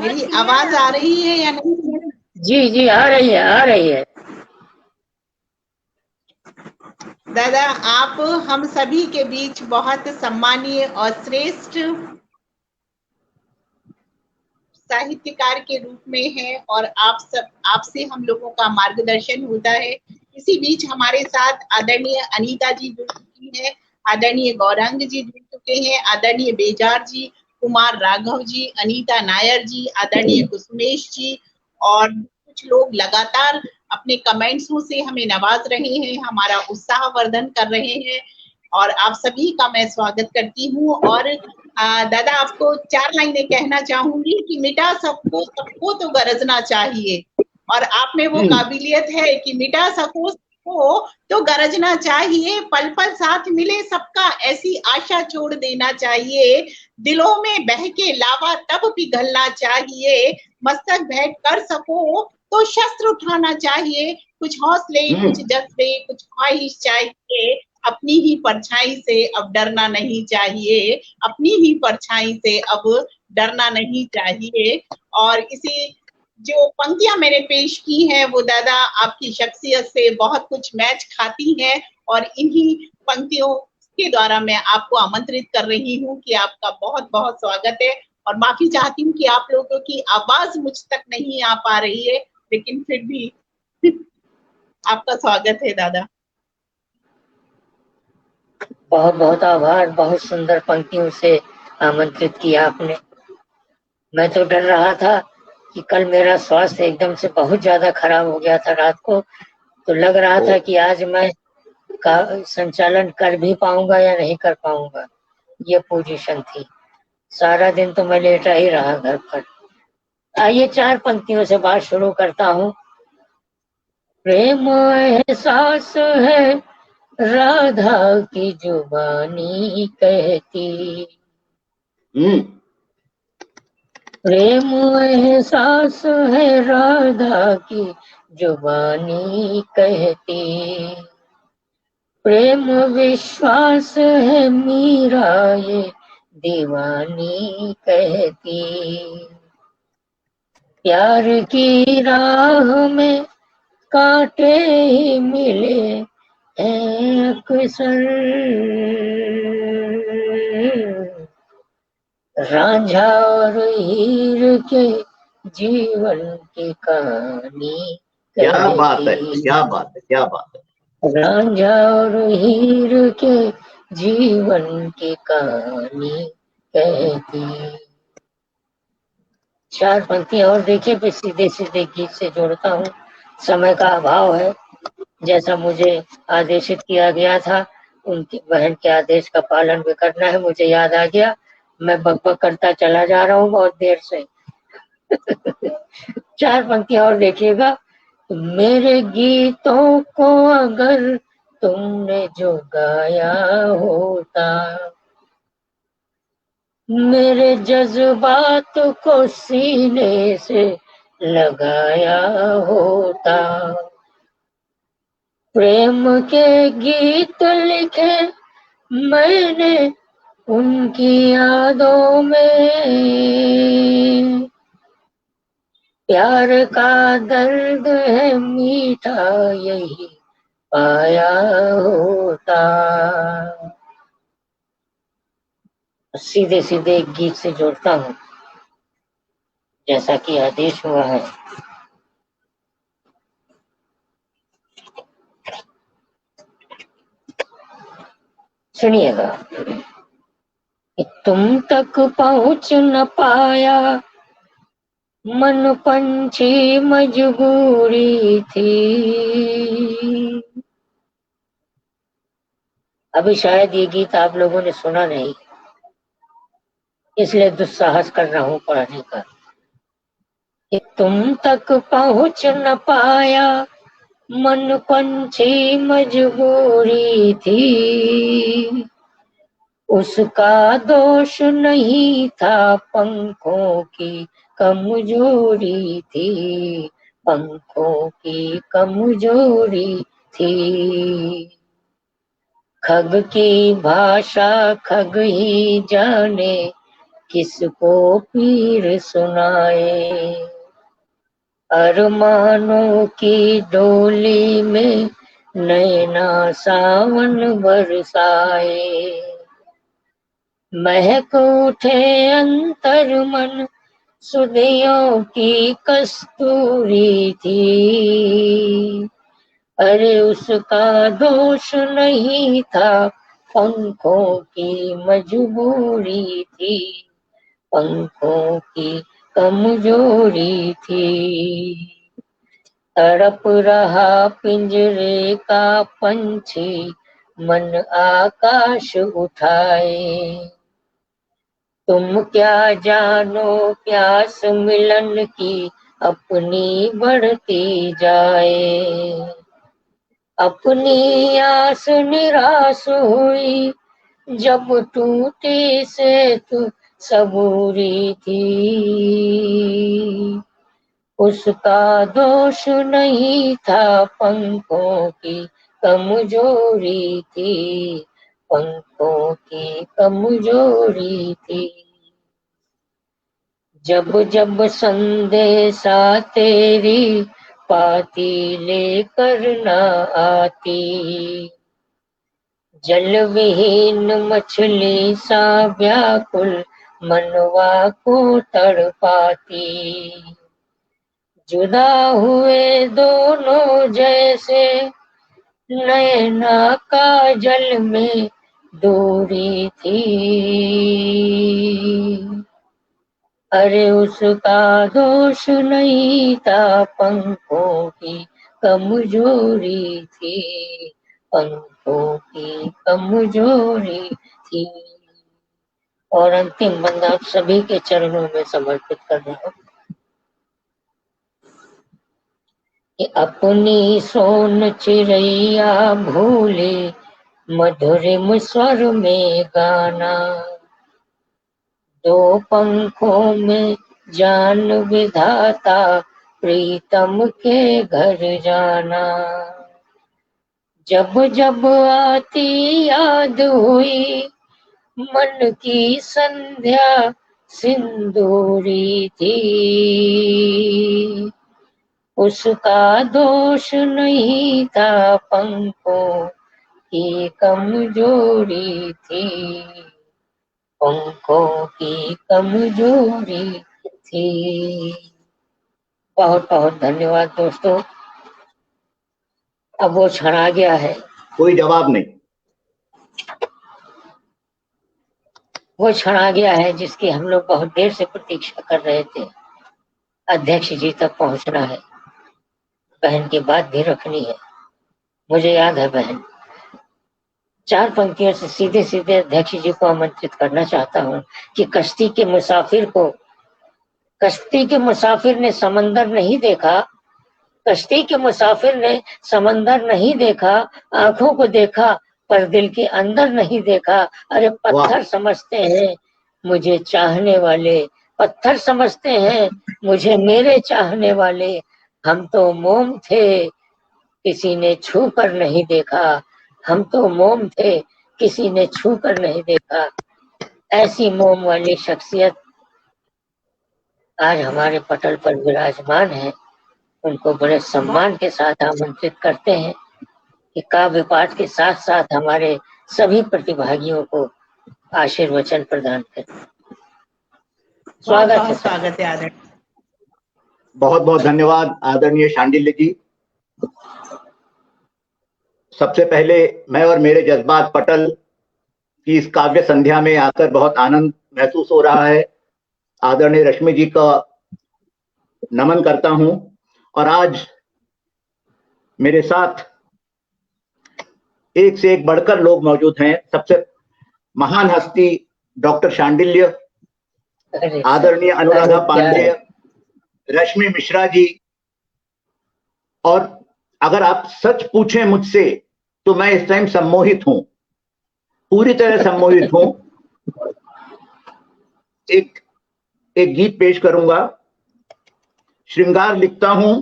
मेरी आवाज आ रही है या नहीं? जी जी आ रही है, आ रही है। दादा आप हम सभी के बीच बहुत सम्मानीय और श्रेष्ठ साहित्यकार के रूप में है और आपसे हम लोगों का मार्गदर्शन होता है। इसी बीच हमारे साथ आदरणीय अनीता जी जुड़ चुकी है, आदरणीय गौरांग जी जुड़ चुके हैं, आदरणीय बेजार जी, कुमार राघव जी, अनीता नायर जी, आदरणीय कुसुमेश जी और कुछ लोग लगातार अपने कमेंट्सों से हमें नवाज रहे हैं, हमारा उत्साह वर्धन कर रहे हैं और आप सभी का मैं स्वागत करती हूँ। और दादा आपको 4 लाइनें कहना चाहूंगी कि मिटा सबको तो गरजना चाहिए और आप में वो काबिलियत है कि मिटा सको तो गरजना चाहिए, पल पल साथ मिले सबका ऐसी आशा छोड़ देना चाहिए, दिलों में बह के लावा तब पिघलना चाहिए, मस्तक भेंट कर सको तो शस्त्र उठाना चाहिए, कुछ हौसले कुछ जज्बे कुछ ख्वाहिश चाहिए, अपनी ही परछाई से अब डरना नहीं चाहिए, अपनी ही परछाई से अब डरना नहीं चाहिए। और इसी जो पंक्तियां मैंने पेश की हैं वो दादा आपकी शख्सियत से बहुत कुछ मैच खाती हैं और इन्हीं पंक्तियों के द्वारा मैं आपको आमंत्रित कर रही हूँ कि आपका बहुत बहुत स्वागत है और माफी चाहती हूँ कि आप लोगों की आवाज मुझ तक नहीं आ पा रही है, लेकिन फिर भी आपका स्वागत है दादा। बहुत बहुत आभार, बहुत सुंदर पंक्तियों से आमंत्रित किया आपने। मैं तो डर रहा था कि कल मेरा स्वास्थ्य एकदम से बहुत ज्यादा खराब हो गया था रात को, तो लग रहा था कि आज मैं संचालन कर भी पाऊंगा या नहीं कर पाऊंगा, ये पोजीशन थी। सारा दिन तो मैं लेटा ही रहा घर पर। आइए 4 पंक्तियों से बात शुरू करता हूँ। प्रेम एहसास है राधा की जुबानी कहती, प्रेम एहसास है राधा की जुबानी कहती, प्रेम विश्वास है मीरा ये दीवानी कहती, प्यार की राह में कांटे ही मिले है अक्सर रांझा और हीर के जीवन की कहानी क्या बात है, कहती। क्या बात है, क्या बात है। रांझा और हीर के जीवन की कहानी कहती। 4 पंक्तियां और देखिए, फिर सीधे सीधे गीत से जोड़ता हूँ। समय का अभाव है, जैसा मुझे आदेशित किया गया था उनकी बहन के आदेश का पालन भी करना है। मुझे याद आ गया, मैं बकबक करता चला जा रहा हूँ बहुत देर से। 4 पंक्तियां और देखिएगा। मेरे गीतों को अगर तुमने जो गाया होता, मेरे जज्बात को सीने से लगाया होता, प्रेम के गीत लिखे मैंने उनकी यादों में, प्यार का दर्द है मीठा यही पाया होता। सीधे सीधे एक गीत से जोड़ता हूँ जैसा कि आदेश हुआ है। सुनिएगा। तुम तक पहुँच न पाया मन पंछी मजबूरी थी। अभी शायद ये गीत आप लोगों ने सुना नहीं, इसलिए दुस्साहस कर रहा हूँ पढ़ने का। कि तुम तक पहुँच न पाया मन पंछी मजबूरी थी, उसका दोष नहीं था पंखों की कमजोरी थी, पंखों की कमजोरी थी। खग की भाषा खग ही जाने किसको पीर सुनाए, अरमानों की डोली में नैना सावन बरसाए, महक उठे अंतर मन सुधियों की कस्तूरी थी, अरे उसका दोष नहीं था पंखों की मजबूरी थी, पंखों की कमजोरी थी। तड़प रहा पिंजरे का पंछी मन आकाश उठाए, तुम क्या जानो प्यास मिलन की अपनी बढ़ती जाए, अपनी आस निराश हुई जब टूटी से तू सबूरी थी, उसका दोष नहीं था पंखों की कमजोरी थी, पंखों की कमजोरी थी। जब जब संदेशा तेरी पाती लेकर न आती, जल विहीन मछली सा व्याकुल मनवा को तड़पाती, जुदा हुए दोनों जैसे नैना का जल में दूरी थी, अरे उसका दोष नहीं था पंखों की कमजोरी थी, पंखों की कमजोरी थी। और अंतिम बंदा आप सभी के चरणों में समर्पित कर रहा हूँ कि अपनी सोन चिड़ैया भूले मधुरिम स्वर में गाना, दो पंखों में जान विधाता प्रीतम के घर जाना, जब जब आती याद हुई मन की संध्या सिंदूरी थी, उसका दोष नहीं था पंखों की कमजोरी थी, पंखों की कमजोरी थी। बहुत बहुत धन्यवाद दोस्तों। अब वो क्षण आ गया है, कोई जवाब नहीं। वो क्षण आ गया है जिसकी हम लोग बहुत देर से प्रतीक्षा कर रहे थे। अध्यक्ष जी तक पहुंचना है, बहन की बात भी रखनी है। मुझे याद है बहन, 4 पंक्तियों से सीधे सीधे अध्यक्ष जी को आमंत्रित करना चाहता हूँ कि कश्ती के मुसाफिर ने समंदर नहीं देखा, कश्ती के मुसाफिर ने समंदर नहीं देखा, आंखों को देखा पर दिल के अंदर नहीं देखा। अरे पत्थर समझते हैं मुझे चाहने वाले, पत्थर समझते हैं मुझे मेरे चाहने वाले, हम तो मोम थे किसी ने छू कर नहीं देखा, हम तो मोम थे किसी ने छू कर नहीं देखा। ऐसी मोम वाली शख्सियत आज हमारे पटल पर विराजमान है। उनको बड़े सम्मान के साथ आमंत्रित करते हैं कि काव्य पाठ के साथ साथ हमारे सभी प्रतिभागियों को आशीर्वचन प्रदान करें। स्वागत है। स्वागत है आदरणीय। बहुत बहुत धन्यवाद आदरणीय शांडिल्य जी। सबसे पहले मैं और मेरे जज्बात पटल की इस काव्य संध्या में आकर बहुत आनंद महसूस हो रहा है। आदरणीय रश्मि जी का नमन करता हूं। और आज मेरे साथ एक से एक बढ़कर लोग मौजूद हैं। सबसे महान हस्ती डॉक्टर शांडिल्य, आदरणीय अनुराधा पांडेय, रश्मि मिश्रा जी। और अगर आप सच पूछें मुझसे तो मैं इस टाइम सम्मोहित हूं, पूरी तरह सम्मोहित हूं। एक गीत पेश करूंगा। श्रृंगार लिखता हूं।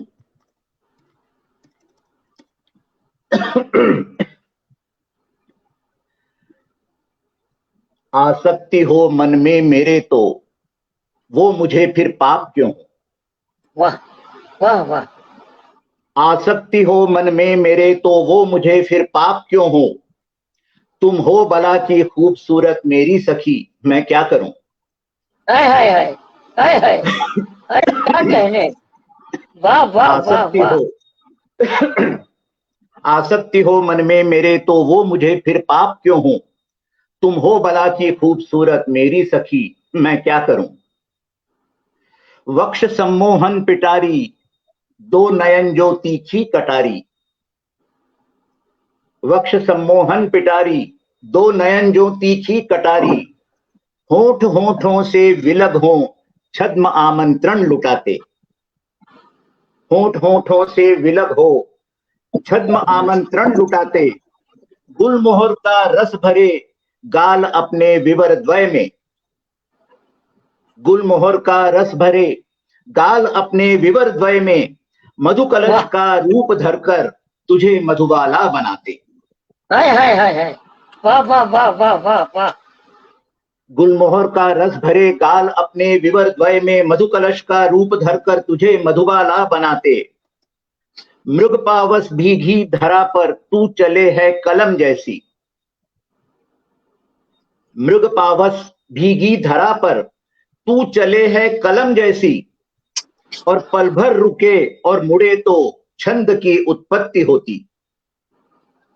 आसक्ति हो मन में मेरे तो वो मुझे फिर पाप क्यों? वाह वाह वाह। आसक्ति हो मन में मेरे तो वो मुझे फिर पाप क्यों हो? तुम हो भला की खूबसूरत मेरी सखी, मैं क्या करूं? हाय हाय हाय हाय हाय, अरे क्या कहने। वाह वाह वाह वाह। आसक्ति हो मन में मेरे तो वो मुझे फिर पाप क्यों हो? तुम हो भला की खूबसूरत मेरी सखी, मैं क्या करूं? वक्ष सम्मोहन पिटारी, दो नयन जो तीखी कटारी। वक्ष सम्मोहन पिटारी, दो नयन जो तीखी कटारी। होठ होठों से विलग हो छद्म आमंत्रण लुटाते। होठ होठों से विलग हो छद्म आमंत्रण लुटाते। गुलमोहर का रस भरे गाल अपने विवर द्वय में। गुलमोहर का रस भरे गाल अपने विवर द्वय में। मधु कलश का रूप धरकर तुझे मधुबाला बनाते। हाय हाय हाय हाय, वाह वाह वाह वाह वाह वाह। गुलमोहर का रस भरे गाल अपने विवर द्वय में, मधु कलश का रूप धरकर तुझे मधुबाला बनाते। मृग पावस भीगी धरा पर तू चले है कलम जैसी। मृग पावस भीगी धरा पर तू चले है कलम जैसी। और पल भर रुके और मुड़े तो छंद की उत्पत्ति होती।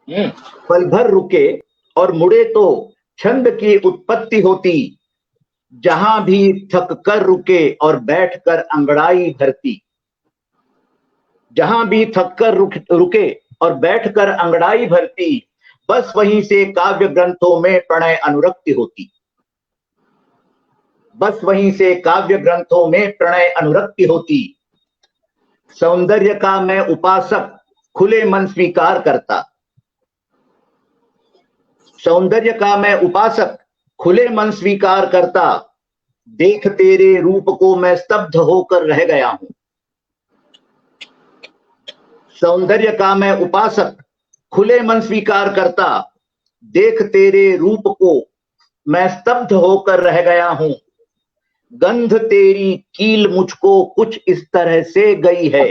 पल भर रुके और मुड़े तो छंद की उत्पत्ति होती। जहां भी थक कर रुके और बैठकर अंगड़ाई भरती। जहां भी थक कर रुके और बैठकर अंगड़ाई भरती। बस वहीं से काव्य ग्रंथों में प्रणय अनुरक्ति होती। बस वहीं से काव्य ग्रंथों में प्रणय अनुरक्ति होती। सौंदर्य का मैं उपासक खुले मन स्वीकार करता। सौंदर्य का मैं उपासक खुले मन स्वीकार करता। देख तेरे रूप को मैं स्तब्ध होकर रह गया हूं। सौंदर्य का मैं उपासक खुले मन स्वीकार करता। देख तेरे रूप को मैं स्तब्ध होकर रह गया हूं। गंध तेरी कील मुझको कुछ इस तरह से गई है।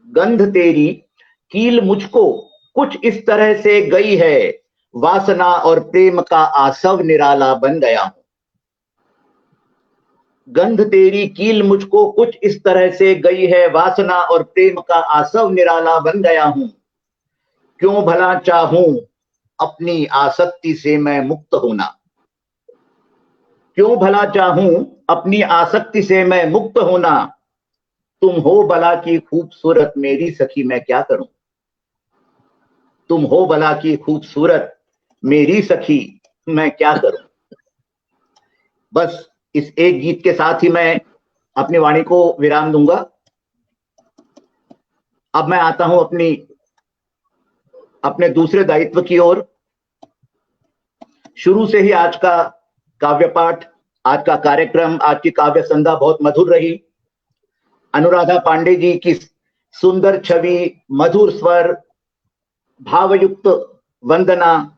गंध तेरी कील मुझको कुछ इस तरह से गई है, वासना और प्रेम का आसव निराला बन गया हूं। गंध तेरी कील मुझको कुछ इस तरह से गई है, वासना और प्रेम का आसव निराला बन गया हूं। क्यों भला चाहूं अपनी आसक्ति से मैं मुक्त होना, क्यों भला चाहूं अपनी आसक्ति से मैं मुक्त होना। तुम हो भला की खूबसूरत मेरी सखी मैं क्या करूं, तुम हो भला की खूबसूरत मेरी सखी मैं क्या करूं। बस इस एक गीत के साथ ही मैं अपनी वाणी को विराम दूंगा। अब मैं आता हूं अपने दूसरे दायित्व की ओर। शुरू से ही आज का काव्य पाठ, आज का कार्यक्रम, आज की काव्य संध्या बहुत मधुर रही। अनुराधा पांडे जी की सुंदर छवि, मधुर स्वर, भावयुक्त वंदना,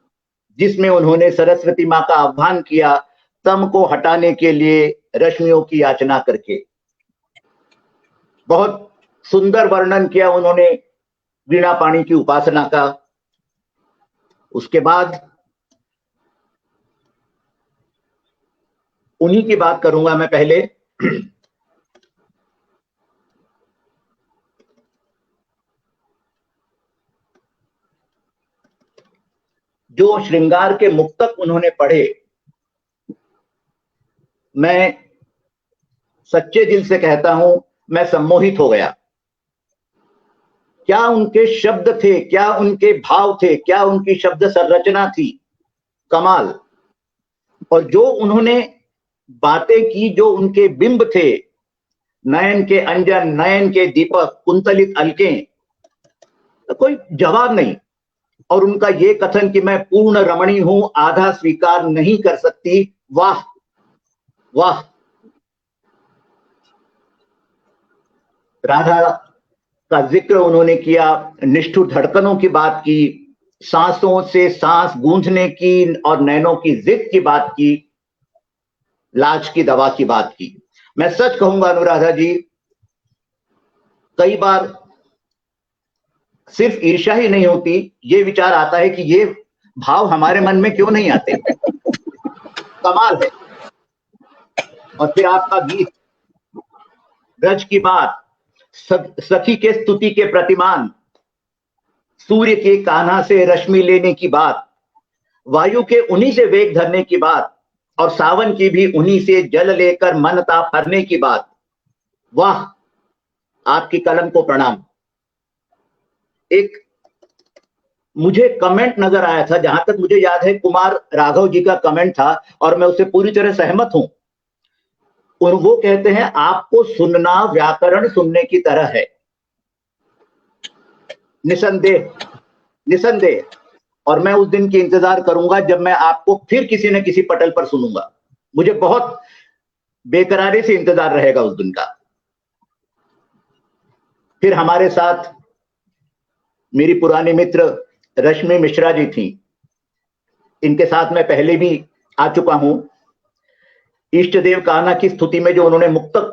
जिसमें उन्होंने सरस्वती मां का आह्वान किया तम को हटाने के लिए रश्मियों की याचना करके। बहुत सुंदर वर्णन किया उन्होंने वीणा पाणी की उपासना का। उसके बाद उन्हीं की बात करूंगा मैं पहले। जो श्रृंगार के मुक्तक उन्होंने पढ़े, मैं सच्चे दिल से कहता हूं, मैं सम्मोहित हो गया। क्या उनके शब्द थे, क्या उनके भाव थे, क्या उनकी शब्द संरचना थी, कमाल। और जो उन्होंने बातें की, जो उनके बिंब थे, नयन के अंजन, नयन के दीपक, कुंतलित अलकें, तो कोई जवाब नहीं। और उनका ये कथन कि मैं पूर्ण रमणी हूं, आधा स्वीकार नहीं कर सकती, वाह वाह। राधा का जिक्र उन्होंने किया, निष्ठुर धड़कनों की बात की, सांसों से सांस गूंजने की और नैनों की जिद की बात की, लाज की दवा की बात की। मैं सच कहूंगा अनुराधा जी, कई बार सिर्फ ईर्ष्या ही नहीं होती, ये विचार आता है कि ये भाव हमारे मन में क्यों नहीं आते। कमाल है। और फिर आपका गीत, ब्रज की बात, सखी के स्तुति के प्रतिमान, सूर्य के कान्हा से रश्मि लेने की बात, वायु के उन्हीं से वेग धरने की बात, और सावन की भी उन्हीं से जल लेकर मनता भरने की बात। वाह, आपकी कलम को प्रणाम। एक मुझे कमेंट नजर आया था, जहां तक मुझे याद है कुमार राघव जी का कमेंट था, और मैं उससे पूरी तरह सहमत हूं। और वो कहते हैं आपको सुनना व्याकरण सुनने की तरह है। निसंदेह, निसंदेह। और मैं उस दिन की इंतजार करूंगा जब मैं आपको फिर किसी न किसी पटल पर सुनूंगा। मुझे बहुत बेकरारी से इंतजार रहेगा उस दिन का। फिर हमारे साथ मेरी पुरानी मित्र रश्मि मिश्रा जी थी। इनके साथ मैं पहले भी आ चुका हूं। इष्ट देव कान्हा की स्तुति में जो उन्होंने मुक्तक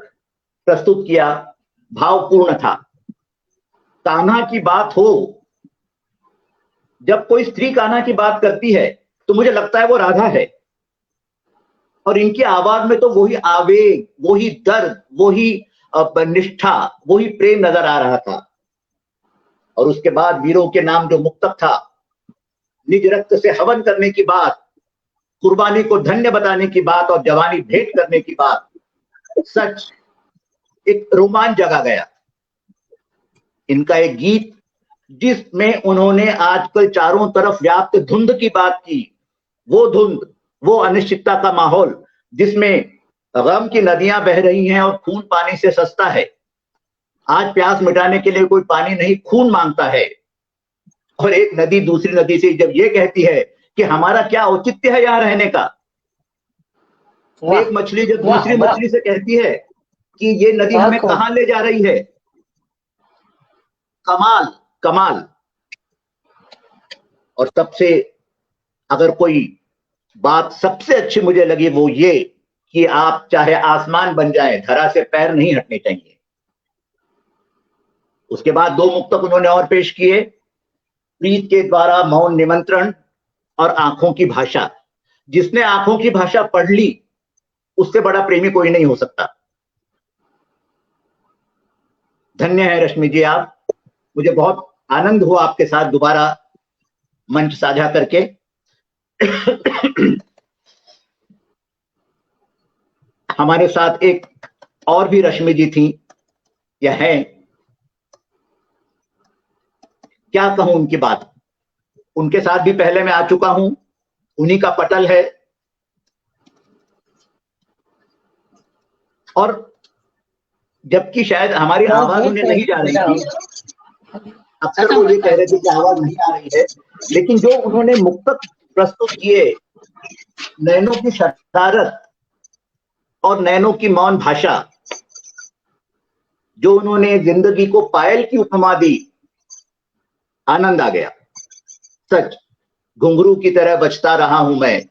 प्रस्तुत किया, भावपूर्ण था। कान्हा की बात हो, जब कोई स्त्री कान्हा की बात करती है तो मुझे लगता है वो राधा है। और इनकी आवाज में तो वही आवेग, वही दर्द, वही निष्ठा, वही प्रेम नजर आ रहा था। और उसके बाद वीरों के नाम जो मुक्तक था, निज रक्त से हवन करने की बात, कुर्बानी को धन्य बताने की बात और जवानी भेंट करने की बात, सच एक रोमांच जगा गया। इनका एक गीत जिसमें उन्होंने आजकल चारों तरफ व्याप्त धुंध की बात की, वो धुंध, वो अनिश्चितता का माहौल जिसमें गम की नदियां बह रही हैं और खून पानी से सस्ता है। आज प्यास मिटाने के लिए कोई पानी नहीं, खून मांगता है। और एक नदी दूसरी नदी से जब ये कहती है कि हमारा क्या औचित्य है यहां रहने का, एक मछली जब दूसरी मछली से कहती है कि ये नदी हमें कहां ले जा रही है, कमाल कमाल। और सबसे अगर कोई बात सबसे अच्छी मुझे लगी वो ये कि आप चाहे आसमान बन जाए, धरा से पैर नहीं हटने चाहिए। उसके बाद दो मुक्तक उन्होंने और पेश किए, प्रीत के द्वारा मौन निमंत्रण और आंखों की भाषा। जिसने आंखों की भाषा पढ़ ली उससे बड़ा प्रेमी कोई नहीं हो सकता। धन्य है रश्मि जी आप। मुझे बहुत आनंद हुआ आपके साथ दोबारा मंच साझा करके। हमारे साथ एक और भी रश्मि जी थी या है, क्या कहूं उनकी बात। उनके साथ भी पहले मैं आ चुका हूं, उन्हीं का पटल है। और जबकि शायद हमारी आवाज उन्हें नहीं जा रही थी, अक्सर वो ये कह रहे थे कि आवाज नहीं आ रही है, लेकिन जो उन्होंने मुक्तक प्रस्तुत किए, नैनों की शरारत और नैनों की मौन भाषा, जो उन्होंने जिंदगी को पायल की उपमा दी, आनंद आ गया। सच घुंघरू की तरह बजता रहा हूं मैं,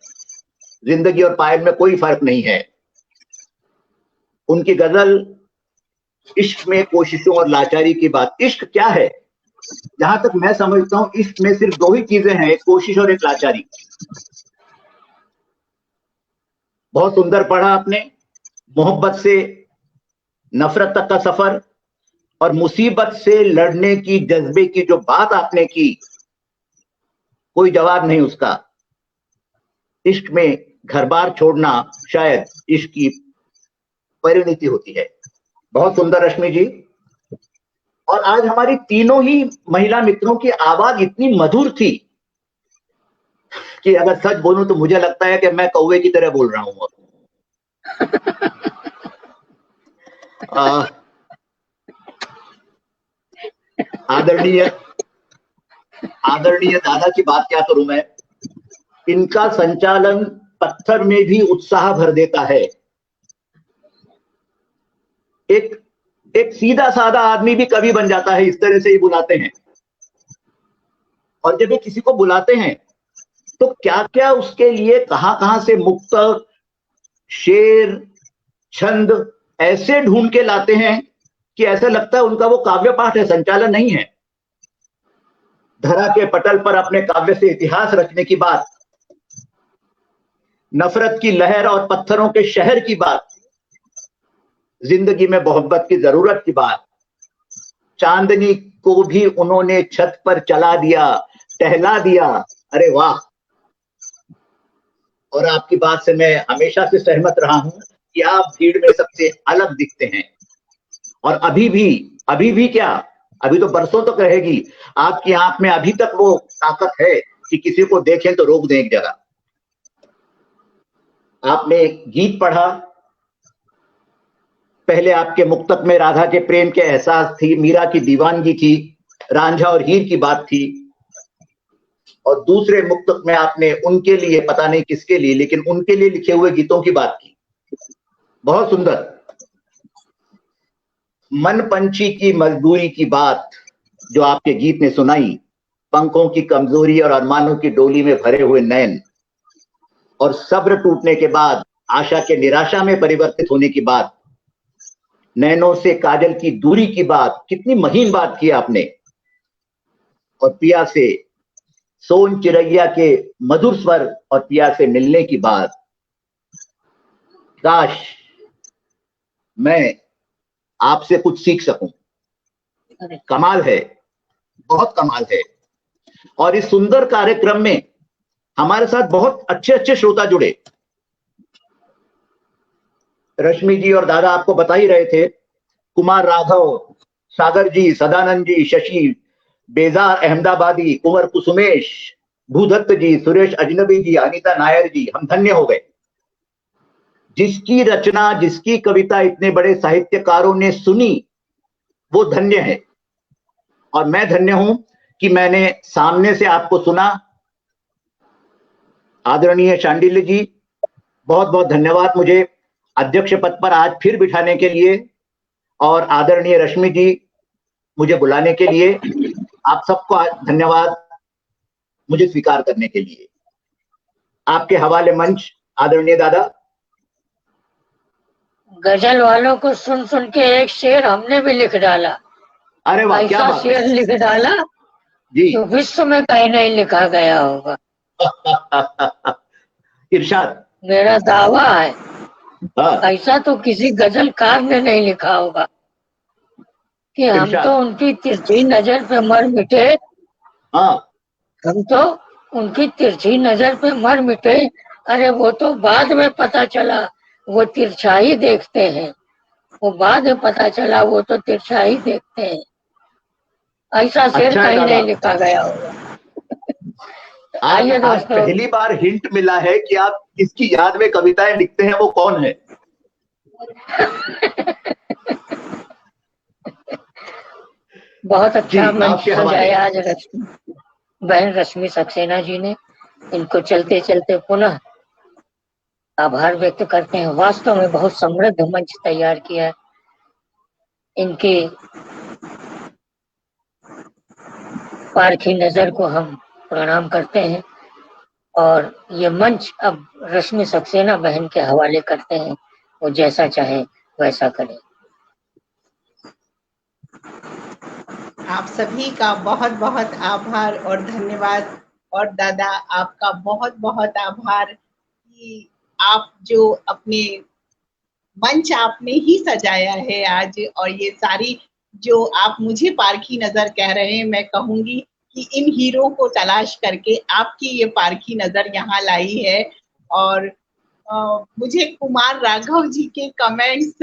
जिंदगी और पायल में कोई फर्क नहीं है। उनकी गजल इश्क में कोशिशों और लाचारी की बात। इश्क क्या है? जहां तक मैं समझता हूं इश्क में सिर्फ दो ही चीजें हैं, एक कोशिश और एक लाचारी। बहुत सुंदर पढ़ा आपने। मोहब्बत से नफरत तक का सफर और मुसीबत से लड़ने की जज्बे की जो बात आपने की, कोई जवाब नहीं उसका। इश्क में घर बार छोड़ना शायद इश्क की परिणति होती है। बहुत सुंदर रश्मि जी। और आज हमारी तीनों ही महिला मित्रों की आवाज इतनी मधुर थी कि अगर सच बोलूं तो मुझे लगता है कि मैं कौवे की तरह बोल रहा हूं। आदरणीय दादा की बात क्या करूं मैं। इनका संचालन पत्थर में भी उत्साह भर देता है। एक सीधा साधा आदमी भी कवि बन जाता है, इस तरह से ही बुलाते हैं। और जब ये किसी को बुलाते हैं तो क्या क्या उसके लिए कहां से मुक्तक, शेर, छंद ऐसे ढूंढ के लाते हैं कि ऐसा लगता है उनका वो काव्य पाठ है, संचालन नहीं है। धरा के पटल पर अपने काव्य से इतिहास रचने की बात, नफरत की लहर और पत्थरों के शहर की बात, जिंदगी में मोहब्बत की जरूरत की बात। चांदनी को भी उन्होंने छत पर चला दिया, टहला दिया। अरे वाह। और आपकी बात से मैं हमेशा से सहमत रहा हूं कि आप भीड़ में सबसे अलग दिखते हैं। और अभी भी क्या, अभी तो बरसों तक रहेगी। आपकी आंख में अभी तक वो ताकत है कि किसी को देखें तो रोक दें एक जगह। आपने गीत पढ़ा, पहले आपके मुक्तक में राधा के प्रेम के एहसास थी, मीरा की दीवानगी थी, रांझा और हीर की बात थी। और दूसरे मुक्तक में आपने उनके लिए, पता नहीं किसके लिए, लेकिन उनके लिए लिखे हुए गीतों की बात की। बहुत सुंदर। मन पंछी की मजदूरी की बात जो आपके गीत ने सुनाई, पंखों की कमजोरी और अरमानों की डोली में भरे हुए नैन, और सब्र टूटने के बाद आशा के निराशा में परिवर्तित होने की बात, नैनों से काजल की दूरी की बात, कितनी महीन बात की आपने। और पिया से सोन चिरैया के मधुर स्वर और पिया से मिलने की बात। काश मैं आपसे कुछ सीख सकूं। कमाल है, बहुत कमाल है। और इस सुंदर कार्यक्रम में हमारे साथ बहुत अच्छे अच्छे श्रोता जुड़े। रश्मि जी और दादा आपको बता ही रहे थे, कुमार राघव, सागर जी, सदानंद जी, शशि बेजार अहमदाबादी, कुंवर कुसुमेश, भूदत्त जी, सुरेश अजनबी जी, अनीता नायर जी, हम धन्य हो गए। जिसकी रचना, जिसकी कविता इतने बड़े साहित्यकारों ने सुनी, वो धन्य है। और मैं धन्य हूं कि मैंने सामने से आपको सुना। आदरणीय शांडिल्य जी, बहुत बहुत धन्यवाद मुझे अध्यक्ष पद पर आज फिर बिठाने के लिए, और आदरणीय रश्मि जी मुझे बुलाने के लिए। आप सबको धन्यवाद मुझे स्वीकार करने के लिए। आपके हवाले मंच आदरणीय दादा। गजल वालों को सुन सुन के एक शेर हमने भी लिख डाला। अरे वाह, क्या ऐसा बात है। शेर लिख डाला जी। जो विश्व में कहीं नहीं लिखा गया होगा। इरशाद। मेरा दावा है, हाँ, ऐसा तो किसी गजलकार ने नहीं लिखा होगा कि हम इरशाद। तो उनकी तिरछी नजर पे मर मिटे, हाँ, हम तो उनकी तिरछी नजर पे मर मिटे, अरे वो तो बाद में पता चला वो तिरछा ही देखते हैं, वो बाद में पता चला वो तो तिरछा ही देखते हैं। ऐसा शेर अच्छा है कहीं दादा। नहीं लिखा गया होगा। आज आइए आज दोस्तों, पहली बार हिंट मिला है कि आप किसकी याद में कविताएं लिखते हैं, वो कौन है। बहुत अच्छा जी, मंच आपके हवाले। सजाया आज बहन रश्मि सक्सेना जी ने। इनको चलते चलते पुनः आभार व्यक्त करते हैं। वास्तव में बहुत समृद्ध मंच तैयार किया है। इनकी पारखी नजर को हम प्रणाम करते हैं और ये मंच अब रश्मि सक्सेना बहन के हवाले करते हैं, वो जैसा चाहे वैसा करें। आप सभी का बहुत बहुत आभार और धन्यवाद। और दादा आपका बहुत बहुत आभार कि आप जो अपने मंच आपने ही सजाया है आज, और ये सारी जो आप मुझे पारखी नजर कह रहे हैं, मैं कहूंगी कि इन हीरो को तलाश करके आपकी ये पारखी नजर यहाँ लाई है। और मुझे कुमार राघव जी के कमेंट्स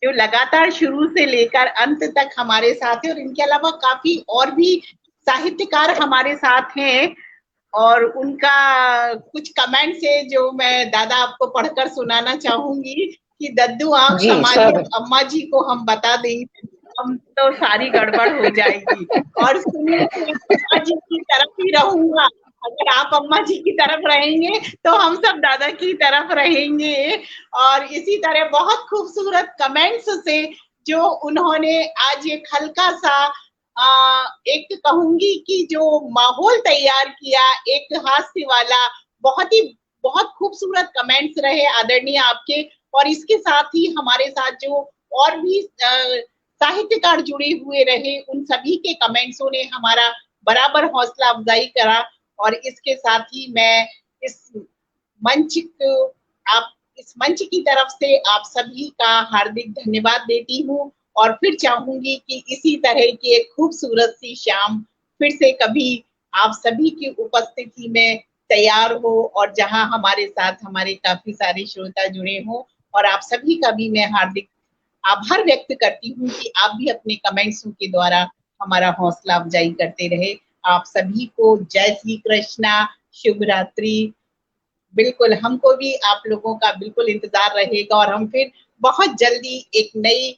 जो लगातार शुरू से लेकर अंत तक हमारे साथ हैं, और इनके अलावा काफी और भी साहित्यकार हमारे साथ हैं, और उनका कुछ कमेंट्स है जो मैं दादा आपको पढ़कर सुनाना चाहूंगी कि दद्दू आंख जी संभालिए, सर। अम्मा जी को हम बता देंगे, हम तो सारी गड़बड़ हो जाएगी। और सुनिए, अम्मा जी की तरफ ही रहूंगा, अगर आप अम्मा जी की तरफ रहेंगे तो हम सब दादा की तरफ रहेंगे। और इसी तरह बहुत खूबसूरत कमेंट्स से जो उन्होंने आज एक हल्का सा एक कहूंगी कि जो माहौल तैयार किया, एक हास्य वाला, बहुत खूबसूरत कमेंट्स रहे आदरणीय आपके। और इसके साथ ही हमारे साथ जो और भी साहित्यकार जुड़े हुए रहे, उन सभी के कमेंट्सों ने हमारा बराबर हौसला अफजाई करा। और इसके साथ ही मैं इस मंच को इस मंच की तरफ से आप सभी का हार्दिक धन्यवाद देती हूँ, और फिर चाहूंगी कि इसी तरह की एक खूबसूरत सी शाम फिर से कभी आप सभी की उपस्थिति में तैयार हो, और जहां हमारे साथ हमारे काफी सारे श्रोता जुड़े हों। और आप सभी का भी मैं हार्दिक आभार व्यक्त करती हूँ कि आप भी अपने कमेंट्सों के द्वारा हमारा हौसला अफजाई करते रहे। आप सभी को जय श्री कृष्णा, शुभ रात्रि। बिल्कुल हमको भी आप लोगों का बिल्कुल इंतजार रहेगा, और हम फिर बहुत जल्दी एक नई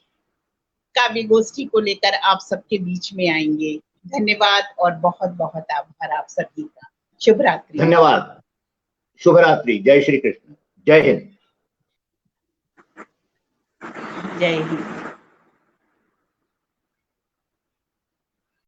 काव्य गोष्ठी को लेकर आप सबके बीच में आएंगे। धन्यवाद और बहुत बहुत आभार आप सभी का। शुभ रात्रि। धन्यवाद, शुभ रात्रि, जय श्री कृष्ण, जय हिंद। जय हिंद।